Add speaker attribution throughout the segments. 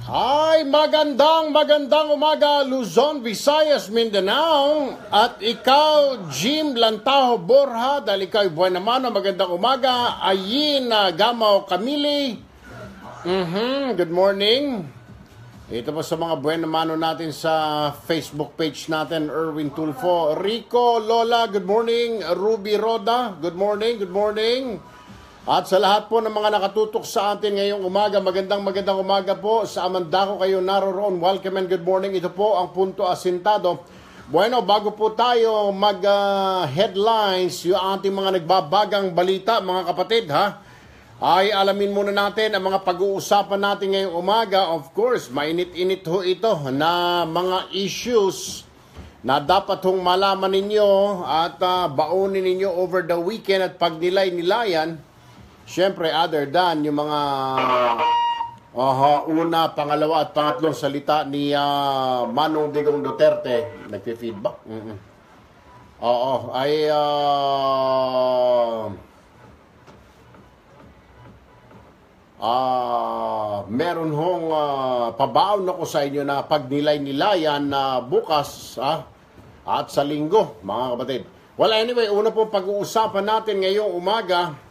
Speaker 1: Ay, magandang umaga Luzon, Visayas, Mindanao. At ikaw, Jim Lantaho Borja, dahil ikaw ay buwan naman, magandang umaga. Ayin Gamaw Camili. Good morning. Ito po sa mga buwan naman natin sa Facebook page natin, Erwin Tulfo. Rico, Lola, good morning. Ruby Roda, good morning, good morning. At sa lahat po ng mga nakatutok sa atin ngayong umaga, magandang umaga po. Sa Amanda ko kayo naroroon, welcome and good morning. Ito po ang Punto Asintado. Bueno, bago po tayo mag-headlines, yung ating mga nagbabagang balita, mga kapatid, ay alamin muna natin ang mga pag-uusapan natin ngayong umaga. Of course, mainit-init ho ito na mga issues na dapat hong malaman ninyo at baunin ninyo over the weekend at pagnilay-nilayan. Siyempre, other than yung mga una, pangalawa at pangatlong salita ni Manong Digong Duterte, nagpi-feedback. Oo, ay meron hong pabaon ako sa inyo na pagnilay-nilayan na bukas at sa linggo, mga kapatid. Well, anyway, una pong pag-uusapan natin ngayong umaga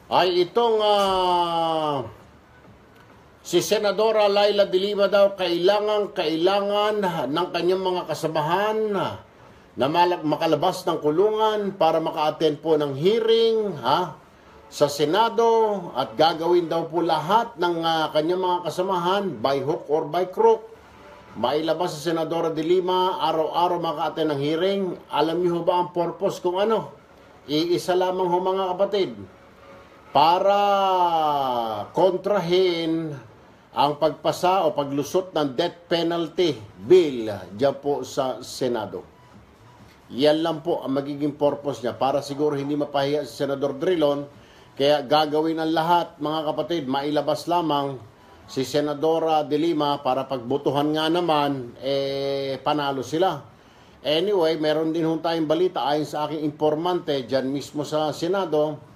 Speaker 1: ay itong si Senadora Laila de Lima daw kailangan ng kanyang mga kasamahan na makalabas ng kulungan para maka-attend po ng hearing sa Senado at gagawin daw po lahat ng kanyang mga kasamahan by hook or by crook. Mailabas sa Senadora de Lima, araw-araw maka-attend ng hearing. Alam niyo ba ang purpose kung ano? Iisa lamang ho, mga kapatid, para kontrahin ang pagpasa o paglusot ng death penalty bill dyan po sa Senado. Yan lang po ang magiging purpose niya para siguro hindi mapahiya si Senador Drilon. Kaya gagawin ang lahat, mga kapatid, mailabas lamang si Senadora de Lima para pagbutuhan nga naman, panalo sila. Anyway, meron din tayong balita ayon sa aking informante dyan mismo sa Senado,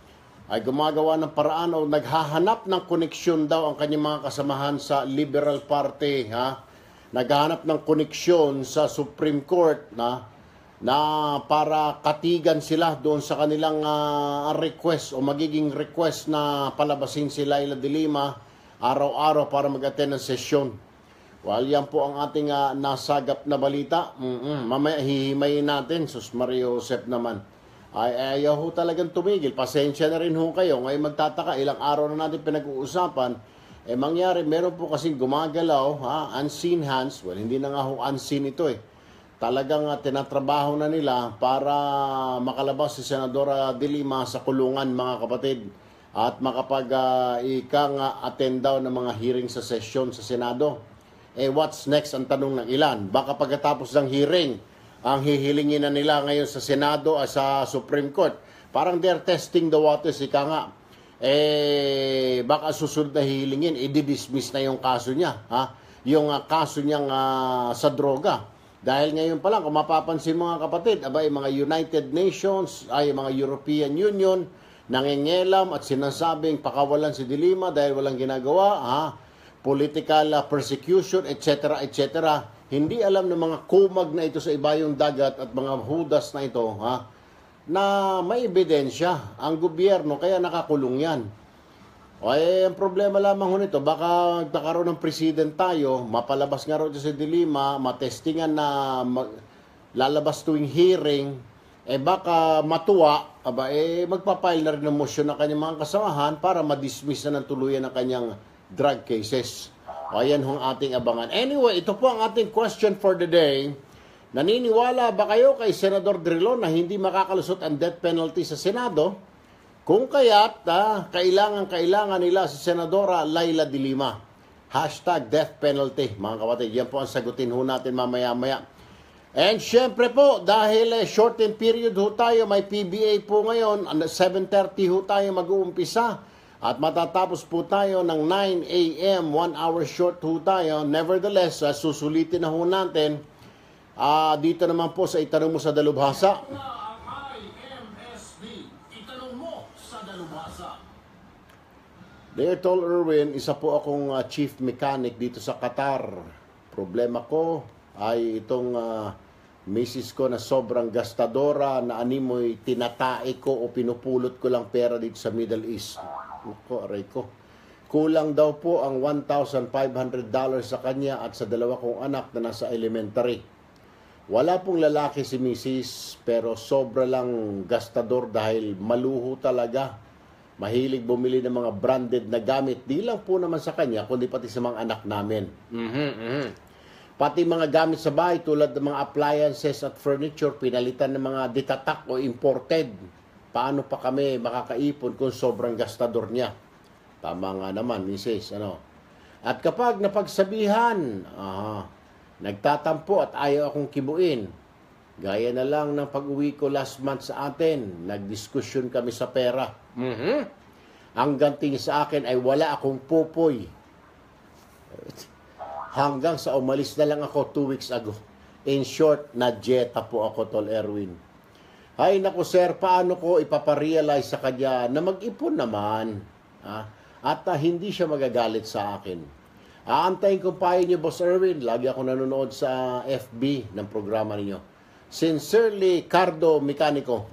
Speaker 1: ay gumagawa ng paraan o naghahanap ng koneksyon daw ang kanyang mga kasamahan sa Liberal Party. Naghahanap ng koneksyon sa Supreme Court na para katigan sila doon sa kanilang request o magiging request na palabasin si Laila de Lima araw-araw para mag-attend ng sesyon. Well, yan po ang ating nasagap na balita. Mamaya hihimayin natin, Sus Mario Josep naman. Ay ayaw ho talagang tumigil. Pasensya na rin ho kayo. Ngayon magtataka, ilang araw na natin pinag-uusapan. Mangyari, meron po kasing gumagalaw, unseen hands. Well, hindi na nga ho unseen ito Talagang tinatrabaho na nila para makalabas si Senadora de Lima sa kulungan, mga kapatid. At attend daw ng mga hearing sa session sa Senado. What's next ang tanong ng ilan? Baka pagkatapos ng hearing, ang hihilingin na nila ngayon sa Senado at sa Supreme Court. Parang they're testing the waters, ika nga. Baka susunod na hihilingin, i-dismiss na yung kaso niya. Yung kaso niyang sa droga. Dahil ngayon pa lang, kung mapapansin mga kapatid, mga United Nations, mga European Union, nangingelam at sinasabing pakawalan si de Lima dahil walang ginagawa, political persecution, etc., etc., hindi alam ng mga kumag na ito sa ibayong dagat at mga hudas na ito, na may ebidensya ang gobyerno, kaya nakakulong yan. Ang problema lamang nito, baka nagkakaroon ng president tayo, mapalabas nga rin si de Lima, matestingan na lalabas tuwing hearing, baka matuwa, magpapile na rin ng motion ng kanyang mga kasamahan para madismiss na ng tuluyan ng kanyang drug cases. Ayan hong ating abangan. Anyway, ito po ang ating question for the day. Naniniwala ba kayo kay Senador Drilon na hindi makakalusot ang death penalty sa Senado? Kung kaya't, kailangan nila si Senadora Laila de Lima. #death penalty, mga kapatid. Yan po ang sagutin ho natin mamaya-maya. And syempre po, dahil shortened period ho tayo, may PBA po ngayon, 7:30 ho tayo mag-uumpisa. At matatapos po tayo ng 9 a.m., 1 hour short ho tayo. Nevertheless, susulitin na ho natin. Dito naman po sa Itanong Mo sa Dalubhasa. Dear Tol Erwin, isa po akong chief mechanic dito sa Qatar. Problema ko ay itong misis ko na sobrang gastadora na animoy tinatae ko o pinupulot ko lang pera dito sa Middle East. Ako, aray ko. Kulang daw po ang $1,500 sa kanya at sa dalawa kong anak na nasa elementary. Wala pong lalaki si misis pero sobra lang gastador dahil maluho talaga. Mahilig bumili ng mga branded na gamit, di lang po naman sa kanya, kundi pati sa mga anak namin. Pati mga gamit sa bahay tulad ng mga appliances at furniture, pinalitan ng mga ditatak o imported. Paano pa kami makakaipon kung sobrang gastador niya? Tama nga naman, misis. At kapag napagsabihan, nagtatampo at ayaw akong kibuin. Gaya na lang ng pag-uwi ko last month sa atin, nagdiskusyon kami sa pera. Ang ganting sa akin ay wala akong popoy. Hanggang sa umalis na lang ako 2 weeks ago. In short, na-jeta po ako, Tol Erwin. Ay naku sir, paano ko ipaparealize sa kanya na mag-ipon naman? At hindi siya magagalit sa akin. Aantayin ko payo niyo, Boss Erwin. Lagi ako nanonood sa FB ng programa ninyo. Sincerely, Cardo Mecanico.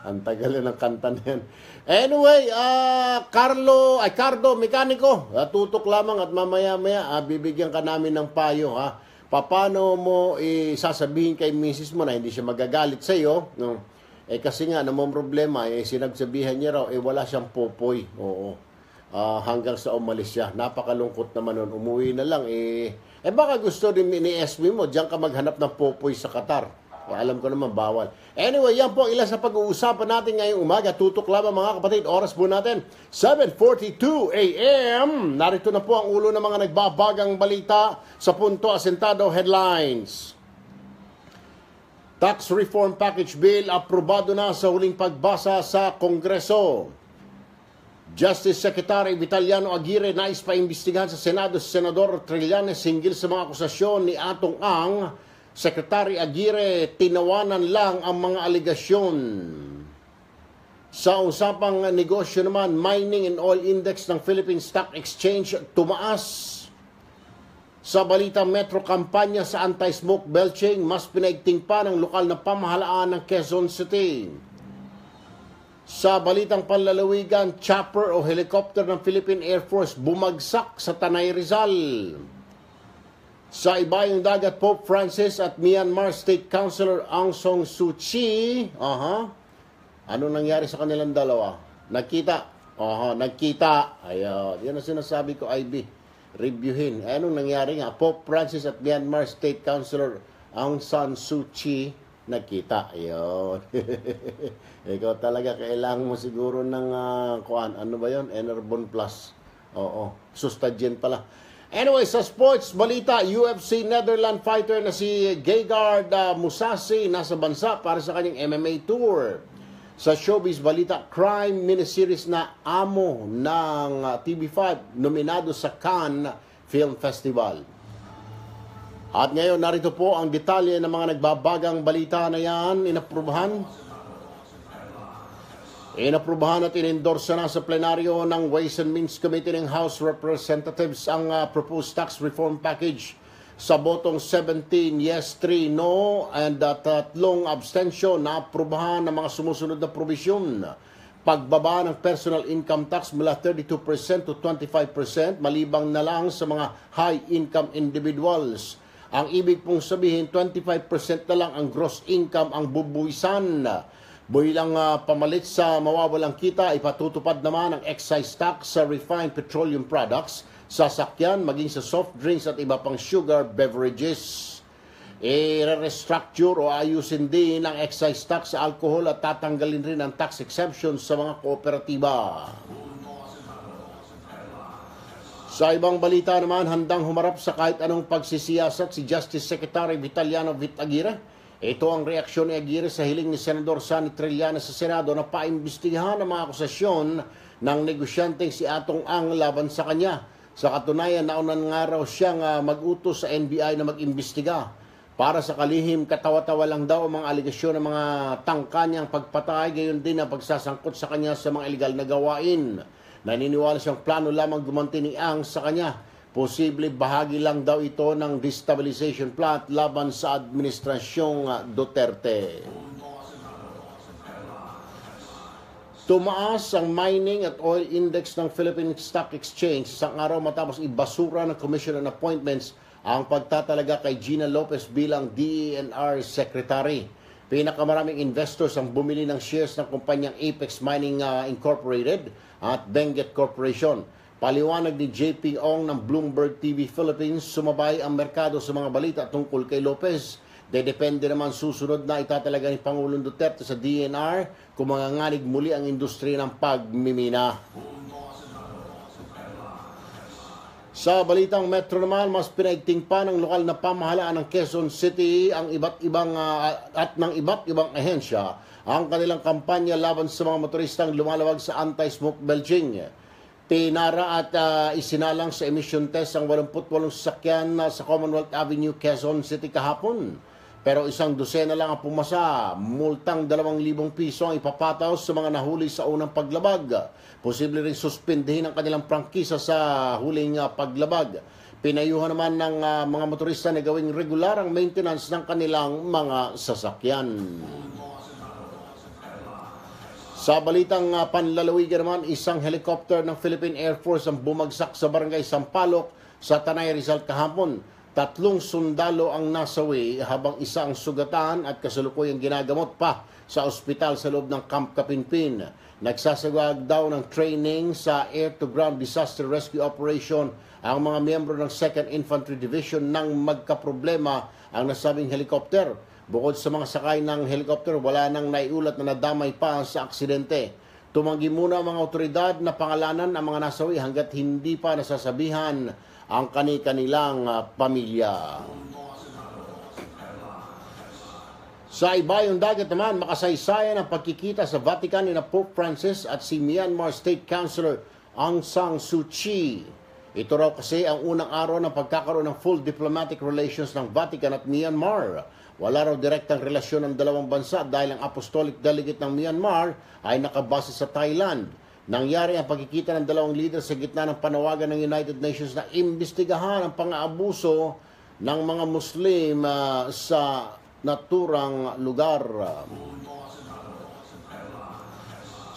Speaker 1: Ang tagal ng kanta na yan. Anyway, Cardo Mecanico, tutok lamang at mamaya-maya bibigyan ka namin ng payo. Paano mo sasabihin kay misis mo na hindi siya magagalit sa iyo? No? Kasi nga, namang problema, sinagsabihan niya raw, wala siyang popoy. Oo. Hanggang sa umalis siya. Napakalungkot naman nun. Umuwi na lang, baka gusto din ni SB mo, diyan ka maghanap ng popoy sa Qatar. Alam ko naman, bawal. Anyway, yan po ilan sa pag-uusapan natin ngayong umaga. Tutok lamang mga kapatid. Oras po natin, 7:42 a.m. Narito na po ang ulo ng mga nagbabagang balita sa Punto Asentado Headlines. Tax Reform Package Bill aprobado na sa huling pagbasa sa Kongreso. Justice Secretary Vitaliano Aguirre nais pa imbestigahan sa Senado si Senador Trillanes hinggil sa mga akusasyon ni Atong Ang. Secretary Aguirre tinawanan lang ang mga aligasyon. Sa usapang negosyo naman, mining and oil index ng Philippine Stock Exchange tumaas. Sa balitang metro kampanya sa anti-smoke belching, mas pinaigting pa ng lokal na pamahalaan ng Quezon City. Sa balitang panlalawigan, chopper o helicopter ng Philippine Air Force bumagsak sa Tanay Rizal. Sa ibayong dagat, Pope Francis at Myanmar State Councilor Aung San Suu Kyi. Ano nangyari sa kanilang dalawa? Nagkita. Nagkita. Ayun. Yan ang sinasabi ko, IB. Reviewin. Anong nangyari nga? Pope Francis at Myanmar State Councilor Aung San Suu Kyi nagkita. Ayun. Ikaw talaga, kailangan mo siguro ng ano ba yun? Enervon Plus. Oo. Sustagen pala. Anyway, sa sports balita, UFC Netherlands fighter na si Gegard Mousasi nasa bansa para sa kanyang MMA tour. Sa showbiz balita, crime miniseries na Amo ng TV5 nominado sa Cannes Film Festival. At ngayon, narito po ang detalye ng mga nagbabagang balita na yan. Inaprubahan at inendorsa na sa plenaryo ng Ways and Means Committee ng House Representatives ang proposed tax reform package sa botong 17 yes, 3 no, and 3 abstention na aprubahan ng mga sumusunod na probisyon. Pagbaba ng personal income tax mula 32% to 25%, malibang na lang sa mga high-income individuals. Ang ibig pong sabihin, 25% na lang ang gross income ang bubuwisan. Bilang pamalit sa mawawalang kita, ipatutupad naman ang excise tax sa refined petroleum products, sasakyan, maging sa soft drinks at iba pang sugar beverages. I-restructure o ayusin din ang excise tax sa alcohol at tatanggalin rin ang tax exemption sa mga kooperatiba. Sa ibang balita naman, handang humarap sa kahit anong pagsisiyasat si Justice Secretary Vitaliano Aguirre. Ito ang reaksyon ni Aguirre sa hiling ni Senador Sonny Trillanes sa Senado na paimbestigahan ang mga akusasyon ng negosyanteng si Atong Ang laban sa kanya. Sa katunayan, naunan nga raw siyang mag-utos sa NBI na mag-imbestiga para sa kalihim katawa-tawa lang daw ang mga aligasyon ng mga tangka niyang pagpatay, gayon din ang pagsasangkot sa kanya sa mga illegal na gawain. Naniniwala siyang plano lamang gumanti ni Ang sa kanya. Posible bahagi lang daw ito ng destabilization plot laban sa administrasyong Duterte. Tumaas ang mining at oil index ng Philippine Stock Exchange isang araw matapos ibasura ng Commission on Appointments ang pagtatalaga kay Gina Lopez bilang DENR Secretary. Pinakamaraming investors ang bumili ng shares ng kumpanyang Apex Mining Incorporated at Benguet Corporation. Paliwanag ni JP Ong ng Bloomberg TV Philippines, sumabay ang merkado sa mga balita tungkol kay Lopez. Depende naman susunod na itatalaga ni Pangulong Duterte sa DENR kung manganganig muli ang industriya ng pagmimina. Sa balitang Metro naman, mas pinaigting pa ng lokal na pamahalaan ng Quezon City ang iba't ibang ahensya ang kanilang kampanya laban sa mga motoristang lumalawag sa anti-smoke belching. Tinara at isinalang sa emission test ang 88 sasakyan sa Commonwealth Avenue, Quezon City kahapon. Pero isang dosena lang ang pumasa, multang 2,000 piso ang ipapataw sa mga nahuli sa unang paglabag. Posible rin suspindihin ang kanilang prangkisa sa huling paglabag. Pinayuhan naman ng mga motorista na gawing regular ang maintenance ng kanilang mga sasakyan. Sa balitang panlalawigan naman, isang helicopter ng Philippine Air Force ang bumagsak sa barangay Sampaloc sa Tanay Rizal kahapon. 3 sundalo ang nasawi habang isa ang sugatan at kasalukuyang ginagamot pa sa ospital sa loob ng Camp Kapinpin. Nagsasagawag daw ng training sa Air-to-Ground Disaster Rescue Operation ang mga miyembro ng 2nd Infantry Division nang magkaproblema ang nasabing helicopter. Bukod sa mga sakay ng helicopter, wala nang naiulat na nadamay pa sa aksidente. Tumanggi muna ang mga otoridad na pangalanan ang mga nasawi hanggat hindi pa nasasabihan ang kanilang pamilya. Sa ibayong dagat naman, makasaysayan ang pagkikita sa Vatican ni Pope Francis at si Myanmar State Councilor Aung San Suu Kyi. Ito raw kasi ang unang araw ng pagkakaroon ng full diplomatic relations ng Vatican at Myanmar. Wala raw direktang relasyon ng dalawang bansa dahil ang apostolic delegate ng Myanmar ay nakabase sa Thailand. Nangyari ang pagkikita ng dalawang leader sa gitna ng panawagan ng United Nations na imbestigahan ang pang-aabuso ng mga Muslim sa naturang lugar.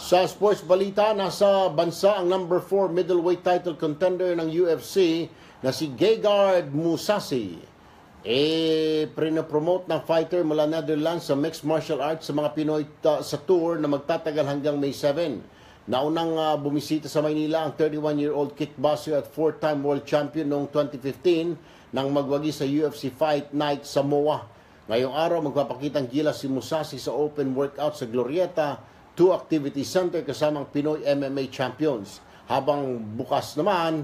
Speaker 1: Sa sports balita, nasa bansa ang number 4 middleweight title contender ng UFC na si Gegard Mousasi. Prinopromote ng fighter mula Netherlands sa mixed martial arts sa mga Pinoy sa tour na magtatagal hanggang May 7. Naunang bumisita sa Maynila ang 31-year-old kickboxer at 4-time world champion noong 2015 nang magwagi sa UFC Fight Night sa MOA. Ngayong araw, magpapakitang gilas si Mousasi sa open workout sa Glorieta 2 Activity Center kasamang Pinoy MMA champions. Habang bukas naman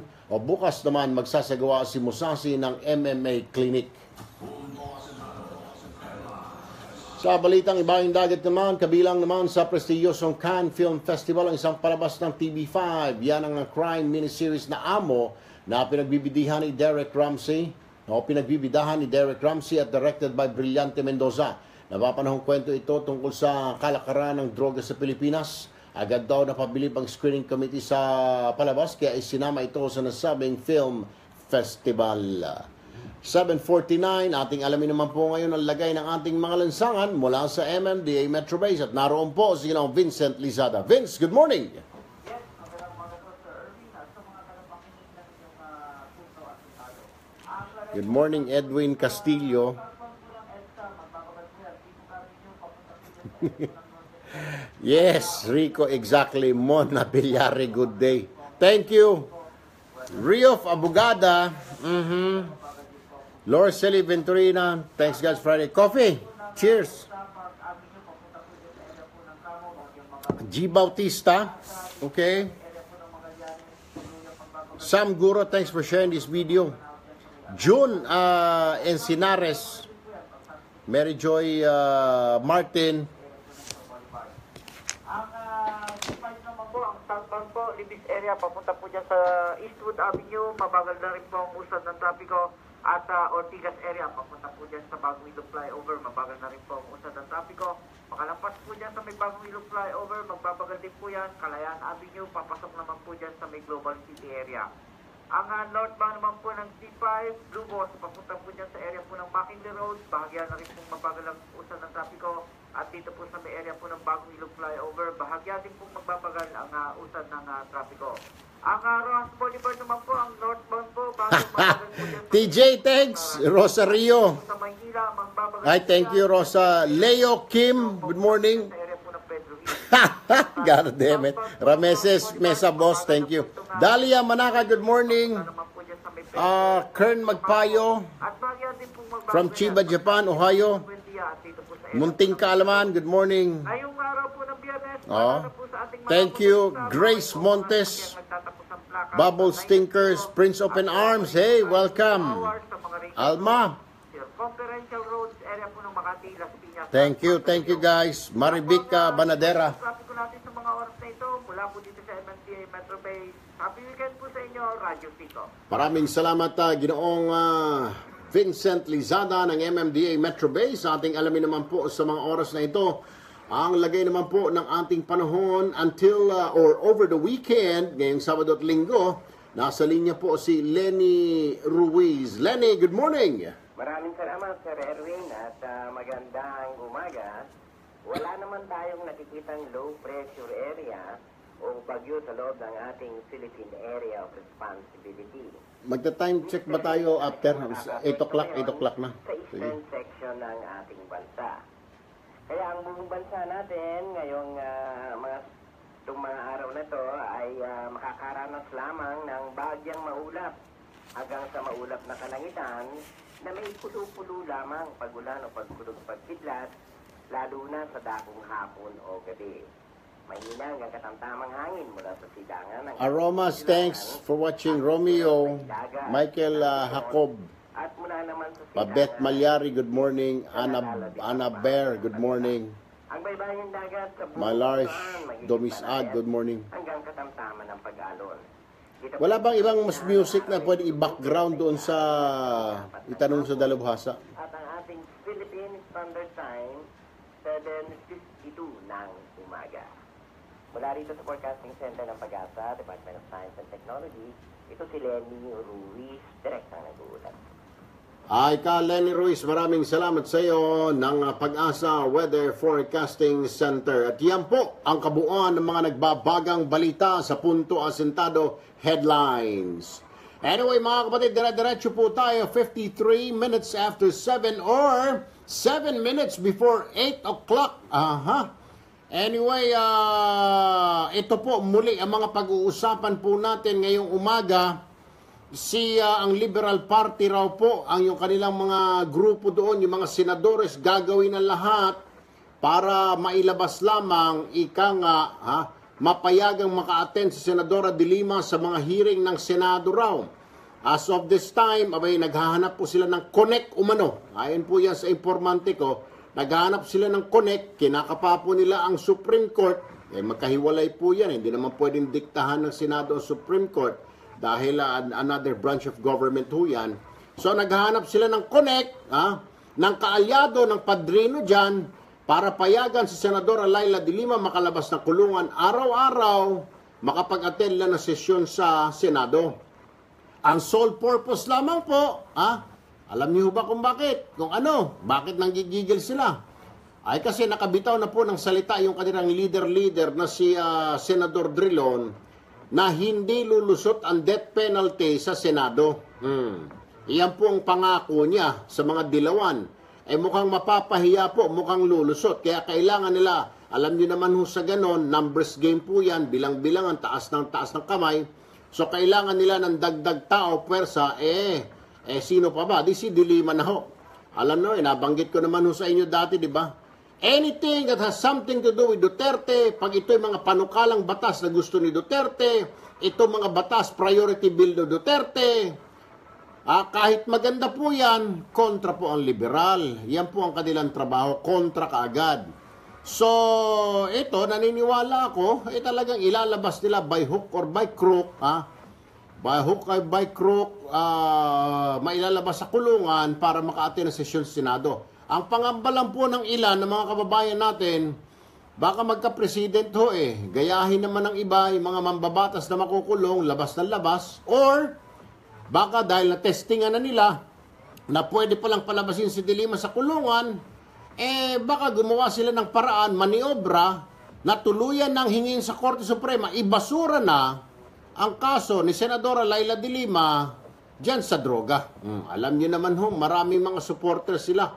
Speaker 1: magsasagawa si Mousasi ng MMA clinic. Sa balitang ibayong dagat naman, kabilang naman sa prestiyosong Cannes Film Festival ang isang palabas ng TV5. Yan ang crime miniseries na Amo na pinagbibidahan ni Derek Ramsey at directed by Brillante Mendoza. Napapanahong kwento ito tungkol sa kalakaran ng droga sa Pilipinas. Agad daw napabilib ang screening committee sa palabas kaya isinama ito sa nasabing film festival. 7:49, ating alamin naman po ngayon ang lagay ng ating mga lansangan mula sa MMDA Metro Base at naroon po si Vincent Lizada. Vince, good morning!
Speaker 2: Yes, magandang umaga po, Sir Erwin. At sa mga tagapakinig na inyong punto at sitado.
Speaker 1: Good morning, Edwin Castillo. Yes, Rico, exactly. Mona Bilyari, good day. Thank you. Riof Abugada. Lorceli Venturina. Thanks, guys. Friday. Coffee. Cheers. G. Bautista. Okay. Sam Guro, thanks for sharing this video. June Encinares. Mary Joy Martin.
Speaker 2: Ang fight naman po, ang Southbound po, this area, papunta po dyan sa Eastwood Avenue, mabagal na rin po ang usad ng trapiko. At Ortigas area, papunta po dyan sa Bagong Ilog Flyover, mabagal na rin po ang usad ng trapiko. Makalampas po dyan sa may Bagong Ilog Flyover, magbabagal din po yan. Kalayaan Avenue, papasok naman po dyan sa may Global City area. Ang northbound naman po ng C5, Blue Boss, papunta po dyan sa area po ng McKinley Road, bahagya na rin pong mabagal ang usad ng trapiko. At dito po sa may area po ng Bagong Ilog Flyover, bahagya din pong magbabagal ang usad ng trapiko. Ang Rojas Boulevard naman po, ang northbound po, bago mabagal po dyan sa
Speaker 1: TJ, thanks. Rosario.
Speaker 2: sa Maynila, magbabagal
Speaker 1: Hi, thank you, Rosa. Leo Kim, good morning.
Speaker 2: sa area po ng Pedro Hill.
Speaker 1: God damn it. Rameses Mesa Boss, thank you. Dalia Manaka, good morning.
Speaker 2: Naman po dyan sa may
Speaker 1: Kern Magpayo
Speaker 2: At bahagya din pong magbabagal
Speaker 1: from Chiba, Japan, Ohio.
Speaker 2: Buendia, at dito po sa area
Speaker 1: Munting Kaalaman, good morning.
Speaker 2: ngayong araw po ng Biyernes,
Speaker 1: Oh.
Speaker 2: para po sa ating mga
Speaker 1: Thank you,
Speaker 2: motorista,
Speaker 1: Grace
Speaker 2: mga
Speaker 1: Montes,
Speaker 2: nagtatapos ng plaka,
Speaker 1: Bubble
Speaker 2: sa
Speaker 1: Stinkers,
Speaker 2: 92,
Speaker 1: Prince Open
Speaker 2: at
Speaker 1: Arms. Hey, welcome.
Speaker 2: hours sa mga region
Speaker 1: Alma,
Speaker 2: Conferential Roads area po ng Makati, Las Piñas.
Speaker 1: thank you guys. Maribik Banadera.
Speaker 2: Traffic ko natin sa mga oras na ito, mula po dito sa MMDA Metro Bay. Happy weekend po sa inyo, Radio Pico.
Speaker 1: Maraming salamat, Ginoong Vincent Lizada ng MMDA Metro Bay. Sa ating alamin naman po sa mga oras na ito, ang lagay naman po ng ating panahon until or over the weekend, ngayong Sabado at Linggo. Nasa linya po si Lenny Ruiz. Lenny, good morning.
Speaker 3: Maraming salamat, Sir Erwin, at magandang umaga. Wala naman tayong nakikitang low pressure area o bagyo sa loob ng ating Philippine Area of Responsibility.
Speaker 1: Magta-time check ba tayo after 8 o'clock na?
Speaker 3: Sa eastern section ng ating bansa. Kaya ang buong bansa natin ngayong itong mga araw na to ay makakaranas lamang ng bagyang maulap hanggang sa maulap na kalangitan na may pulo-pulo lamang pagulan o pagkulog pagkidlat, lalo na sa dakong hapon o gabi. Mahina hanggang katamtamang hangin mula sa silangan ng
Speaker 1: Aromas, thanks for watching. Romeo, Michael Jacob,
Speaker 3: at mula naman sa
Speaker 1: Babette Malyari, good morning. Anna Bear, good morning.
Speaker 3: ang baybayang dagat sa buong
Speaker 1: Malarish
Speaker 3: Luzon, mahigit
Speaker 1: Domisad,
Speaker 3: panayat
Speaker 1: good morning.
Speaker 3: hanggang katamtaman ng pag-alon. Dito
Speaker 1: Wala bang ibang mas music na pwede i-background doon sa itanong sa dalubhasa?
Speaker 3: At ang ating Philippine Standard Time, 7:52 ng umaga. Mula rito sa Forecasting Center ng Pag-asa, Department of Science and Technology, ito si Lenny Ruiz, direct ang nag-uulat.
Speaker 1: Ay ka, Lenny Ruiz, maraming salamat sa iyo ng Pag-asa Weather Forecasting Center. At yan po ang kabuuan ng mga nagbabagang balita sa Punto Asentado Headlines. Anyway, mga kapatid, dire-diretso po tayo 53 minutes after 7 or 7 minutes before 8 o'clock. Aha. Anyway, ito po muli ang mga pag-uusapan po natin ngayong umaga. Ang Liberal Party raw po, ang yung kanilang mga grupo doon, yung mga senadores, gagawin ang lahat para mailabas lamang, mapayagang maka-attend si Senadora de Lima sa mga hearing ng Senado raw. As of this time, naghahanap po sila ng connect umano. Ayon po yan sa informante ko, naghahanap sila ng connect, kinakapa po nila ang Supreme Court, magkahiwalay po yan, hindi naman pwedeng diktahan ng Senado ang Supreme Court, dahil another branch of government ho yan. So naghahanap sila ng connect, ng kaalyado, ng padrino dyan, para payagan si Senadora Laila de Lima makalabas ng kulungan araw-araw, makapag-attend lang ng sesyon sa Senado. Ang sole purpose lamang po, alam niyo ba kung bakit? Bakit nanggigigil sila? Ay kasi nakabitaw na po ng salita yung kanilang leader na si Senador Drilon, na hindi lulusot ang death penalty sa Senado. Iyan po ang pangako niya sa mga dilawan. Mukhang mapapahiya po, mukhang lulusot. Kaya kailangan nila, alam niyo naman ho sa ganon, numbers game po yan, bilang-bilang ang taas ng kamay. So kailangan nila ng dagdag tao, pwersa, sino pa ba? Di si De Lima na ho. Alam nyo, nabanggit ko naman ho sa inyo dati, di ba? Anything that has something to do with Duterte, pag ito'y mga panukalang batas na gusto ni Duterte, ito mga batas, priority bill ni Duterte, kahit maganda po yan, kontra po ang liberal. Yan po ang kanilang trabaho, kontra kaagad. So, ito, naniniwala ako, talagang ilalabas nila by hook or by crook, by hook or by crook, mailalabas sa kulungan para maka-attend ng sesyon sa Senado. Ang pangamba lang po ng ilan ng mga kababayan natin, baka magka-president ho gayahin naman ng iba, yung mga mambabatas na makukulong, labas ng labas, or baka dahil na-testingan na nila, na pwede palang palabasin si De Lima sa kulungan, baka gumawa sila ng paraan, maniobra, na tuluyan ng hingin sa Korte Suprema, ibasura na ang kaso ni Senadora Leila De Lima dyan sa droga. Alam niyo naman ho, marami mga supporters sila.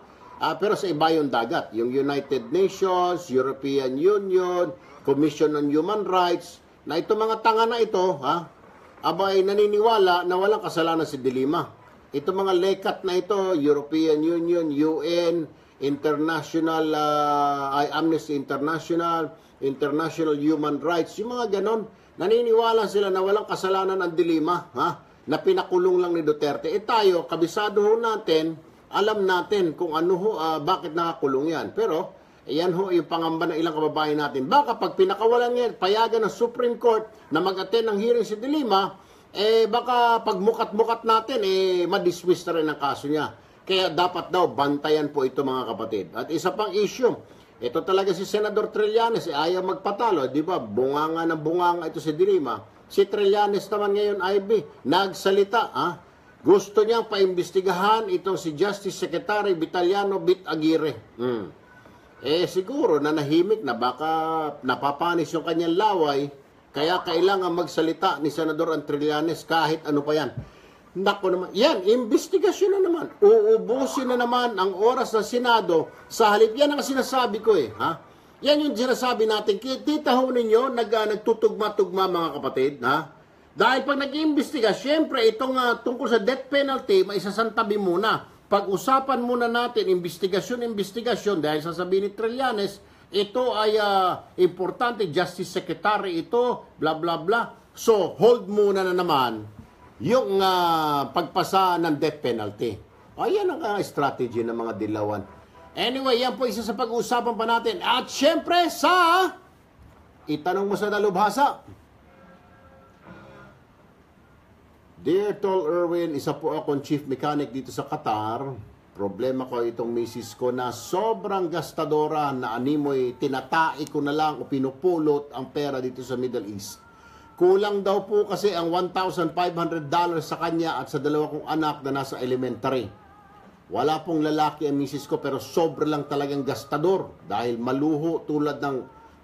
Speaker 1: Pero sa iba yung dagat. Yung United Nations, European Union, Commission on Human Rights, na ito mga tanga na ito, abay naniniwala na walang kasalanan si De Lima. Ito mga lekat na ito, European Union, UN, International, Amnesty International, International Human Rights, yung mga ganon. Naniniwala sila na walang kasalanan ang De Lima, na pinakulong lang ni Duterte. Tayo, kabisado ho natin, alam natin kung ano ho, bakit nakakulong yan. Pero, yan ho yung pangamba ng ilang kababayan natin. Baka pag pinakawalan yan, payagan ng Supreme Court na mag-attend ng hearing si De Lima, baka pag mukat-mukat natin, madismiss na rin ang kaso niya. Kaya dapat daw, bantayan po ito mga kapatid. At isa pang issue, ito talaga si Senador Trillanes, ayaw magpatalo. Di ba? Bunganga ng bunganga ito si De Lima. Si Trillanes naman ngayon, IB, nagsalita. Gusto niyang paimbestigahan itong si Justice Secretary Vitaliano Bit Aguirre. Siguro na nahimik na baka napapanis yung kanyang laway. Kaya kailangan magsalita ni Senador Trillanes kahit ano pa yan. Nako naman, yan, investigasyon na naman. Uubusin na naman ang oras ng Senado sa halip. Yan ang sinasabi ko Yan yung sinasabi natin. Kita ho ninyo, nagtutugma-tugma mga kapatid, Dahil pag nag-iimbestiga, syempre, itong tungkol sa death penalty, maisasantabi muna. Pag-usapan muna natin, investigasyon, dahil sasabihin ni Trillanes, ito ay importante, Justice Secretary ito, bla bla bla. So, hold muna na naman yung pagpasa ng death penalty. Ayan ang strategy ng mga dilawan. Anyway, yan po isa sa pag-uusapan pa natin. At syempre sa itanong mo sa dalubhasa. Dear Tol Erwin, isa po akong chief mechanic dito sa Qatar. Problema ko itong misis ko na sobrang gastadora na animoy, tinatai ko na lang o pinupulot ang pera dito sa Middle East. Kulang daw po kasi ang $1,500 sa kanya at sa dalawa kong anak na nasa elementary. Wala pong lalaki ang misis ko pero sobra lang talagang gastador dahil maluho tulad ng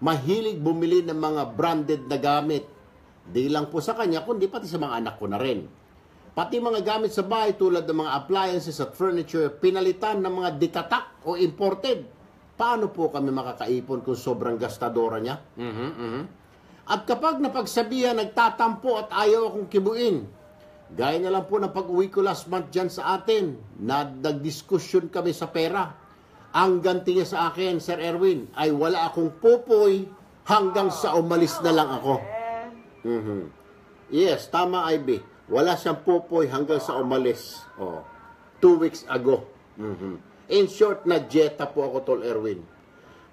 Speaker 1: mahilig bumili ng mga branded na gamit. Di lang po sa kanya kundi pati sa mga anak ko na rin. Pati mga gamit sa bahay tulad ng mga appliances at furniture pinalitan ng mga ditatak o imported. Paano po kami makakaipon kung sobrang gastadora niya? At kapag napagsabihan, nagtatampo at ayaw akong kibuin. Gaya na lang po ng pag-uwi ko last month dyan sa atin, na nagdiskusyon kami sa pera. Ang ganti niya sa akin, Sir Erwin, ay wala akong pupoy hanggang sa umalis na lang ako. Yes, tama IB. Wala siyang pupoy hanggang sa umalis. 2 weeks ago. In short, na-jeta po ako, Tol Erwin.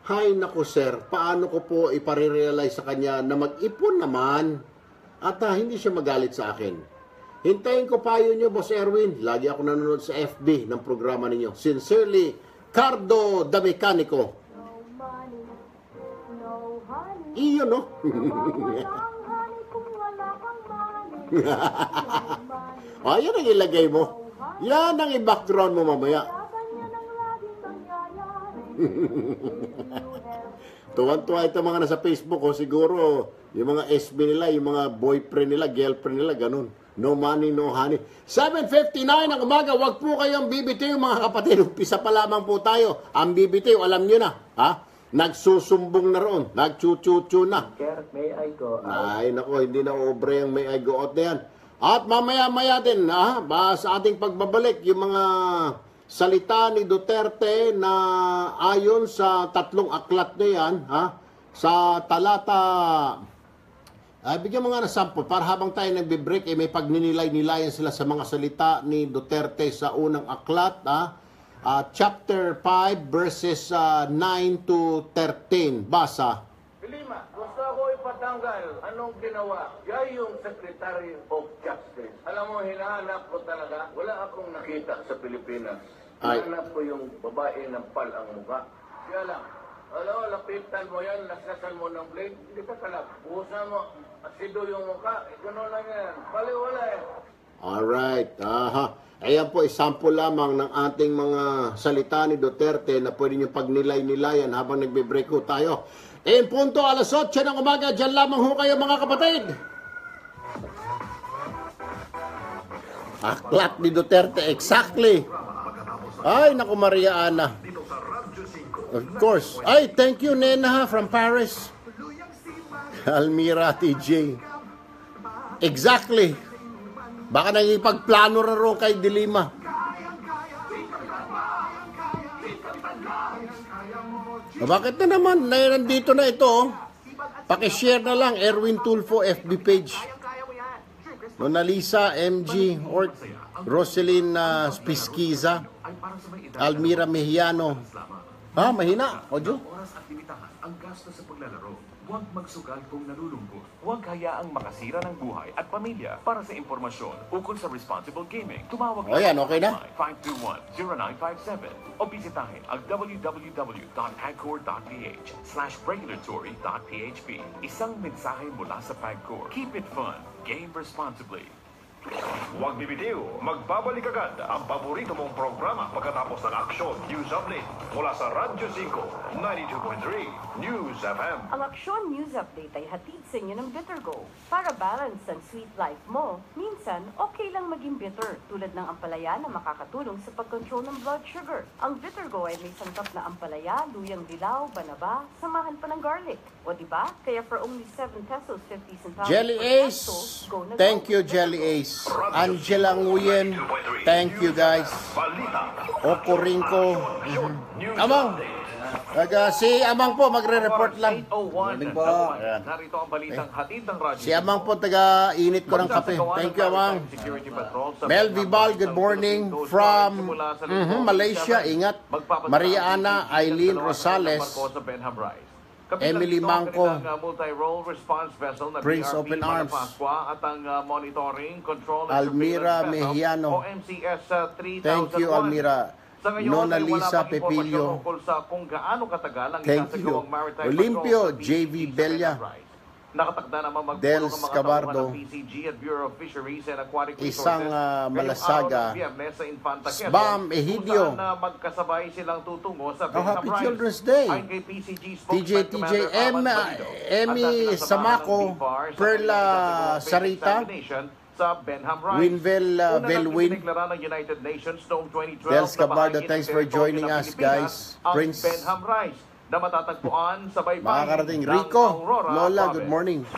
Speaker 1: Hay nako sir, paano ko po ipare-realize sa kanya na mag-ipon naman at hindi siya magalit sa akin. Hintayin ko payo niyo, Boss Erwin. Lagi ako nanonood sa FB ng programa ninyo. Sincerely, Cardo the Mecanico.
Speaker 4: No money, no honey.
Speaker 1: Iyon, no?
Speaker 4: Walang honey kung wala kang money. No money.
Speaker 1: Yan ang ilagay mo. Yan ang i-background mo mamaya.
Speaker 4: Ganyan ang laging nangyayari.
Speaker 1: Tuwan-tuwa ito mga nasa Facebook siguro yung mga SB nila, yung mga boyfriend nila, girlfriend nila, ganun. No money, no honey. 7:59 ang umaga, wag po kayong bibitiw mga kapatid. Umpisa pa lamang po tayo. Ang bibitiw, alam nyo na. Nagsusumbong na roon. Nagchuchuchu na.
Speaker 3: Sir, may I go?
Speaker 1: Ay, nako, hindi na obre yung may I go out na yan. At mamaya-maya din, sa ating pagbabalik, yung mga salita ni Duterte na ayon sa 3 aklat na yan, sa talata, bigyan mo nga ng sample, para habang tayo nagbe-break, may pagninilay-nilayan sila sa mga salita ni Duterte sa unang aklat, chapter 5 verses 9 to 13. Basa.
Speaker 5: Lima, gusto ako ipatanggal. Anong ginawa? Yan yung Secretary of Justice. Alam mo, hinahanap ko talaga. Wala akong nakita sa Pilipinas.
Speaker 1: Ay.
Speaker 5: Hinahanap ko yung babae ng pal ang mukha. Kaya lang, alam mo, lapitan mo yan, lasasan mo ng blade, hindi ka kalap. Buhusan mo, asido yung mukha, gano'n lang yan. Wala eh.
Speaker 1: Alright. Ayan po, sample lamang ng ating mga salita ni Duterte na pwede nyo pagnilay-nilayan habang nagbe-break ho tayo. En punto, alas 8 ng umaga, dyan lamang ho kayo mga kapatid. Aklat ni Duterte, exactly. Ay, naku Maria Ana. Of course. Ay, thank you Nena from Paris. Almira TJ. Exactly. Baka nagipagplano na rin kay Dilima. Bakit na naman? Nandito na ito. Oh. Pakishare na lang. Erwin Tulfo FB page. Mona Lisa, MG, or Roselyn Spiskiza, Almira Mejiano. Ha, mahina. Ojo.
Speaker 6: Oras at limitahan ang gasto sa paglalaro. Huwag magsugal kung nalulungkot. Huwag hayaang makasira ng buhay at pamilya. Para sa impormasyon ukol sa responsible gaming, tumawag
Speaker 1: O yan, okay na?
Speaker 6: 521-0957 o bisitahin ang www.pagcor.ph/regulatory.php. Isang mensahe mula sa Pagcor. Keep it fun. Game responsibly.
Speaker 7: Huwag bibitiw, magbabalik agad ang paborito mong programa pagkatapos ng aksyon News Update mula sa Radyo 5, 92.3 News FM.
Speaker 8: Ang Aksyon News Update ay hatid sa inyo ng Bittergo. Para balance ang sweet life mo, minsan okay lang maging bitter tulad ng ampalaya na makakatulong sa pagkontrol ng blood sugar. Ang Bittergo ay may sangkap na ampalaya, luyang dilaw, banaba, samahan pa ng garlic. O diba? Kaya for only 7 pesos 50 centavos
Speaker 1: Jelly
Speaker 8: per
Speaker 1: Ace.
Speaker 8: capsule, go na go.
Speaker 1: Thank you, Jelly Ace. Angela Nguyen. Thank you, guys.
Speaker 7: Balita.
Speaker 1: Okorinko.
Speaker 7: News
Speaker 1: Amang. Si Amang po, magre-report lang.
Speaker 6: 801.
Speaker 1: Ayan.
Speaker 6: Narito ang balitang hatid ng radyo.
Speaker 1: Si Amang po, taga-init ko ng kape. Thank you, Amang. Mel Vibal, good morning from Malaysia. Ingat. Maria Ana, Eileen Rosales, Emily Mangko,
Speaker 6: multi-role response vessel na
Speaker 1: Prince
Speaker 6: BRP
Speaker 1: Open Arms,
Speaker 6: Malapascua at ang monitoring, control, and
Speaker 1: Almira
Speaker 6: surveillance vessel
Speaker 1: Mejiano.
Speaker 6: o MCS 3001.
Speaker 1: Thank you, Almira.
Speaker 6: Sa ngayon,
Speaker 1: Nona
Speaker 6: ay wala
Speaker 1: Lisa
Speaker 6: pang
Speaker 1: Pepilio.
Speaker 6: impormasyon tungkol sa kung gaano katagal ang
Speaker 1: Thank you.
Speaker 6: isasagawang maritime
Speaker 1: Olimpio,
Speaker 6: patrol sa
Speaker 1: JV
Speaker 6: PCG sa
Speaker 1: Bella.
Speaker 6: Enterprise. Nakatakda naman magpulong
Speaker 1: Dels
Speaker 6: ang mga
Speaker 1: Cabardo.
Speaker 6: tauhan ng PCG at Bureau of Fisheries and Aquatic Resources.
Speaker 1: Isang
Speaker 6: ngayong
Speaker 1: malasaga.
Speaker 6: araw ng Biyernes sa Infanta Quezon,
Speaker 1: Sbam Egidio.
Speaker 6: kung saan magkasabay silang tutungo sa
Speaker 1: Oh,
Speaker 6: Benham
Speaker 1: Happy
Speaker 6: Rice.
Speaker 1: Children's Day.
Speaker 6: Ayon kay PCG
Speaker 1: TJ,
Speaker 6: spokesman Commander Alan Balido,
Speaker 1: Emmy
Speaker 6: ang dating kasamahan
Speaker 1: Samako,
Speaker 6: ng BIFAR sa
Speaker 1: Perla
Speaker 6: kanilang Philippine
Speaker 1: Sarita,
Speaker 6: examination sa Benham Rice.
Speaker 1: Winvel
Speaker 6: Una nang
Speaker 1: Velwin,
Speaker 6: idineklara ng United Nations noong 2012
Speaker 1: Dels
Speaker 6: na
Speaker 1: Cabardo,
Speaker 6: bahagi
Speaker 1: thanks
Speaker 6: ng
Speaker 1: for
Speaker 6: teritoryo
Speaker 1: joining
Speaker 6: ng
Speaker 1: us,
Speaker 6: Pilipinas,
Speaker 1: guys.
Speaker 6: ang
Speaker 1: Prince.
Speaker 6: Benham Rice na matatagpuan sa baybayin
Speaker 1: Makakarating.
Speaker 6: ng
Speaker 1: Rico,
Speaker 6: Aurora
Speaker 1: Lola,
Speaker 6: Province.
Speaker 1: good morning.
Speaker 6: Ang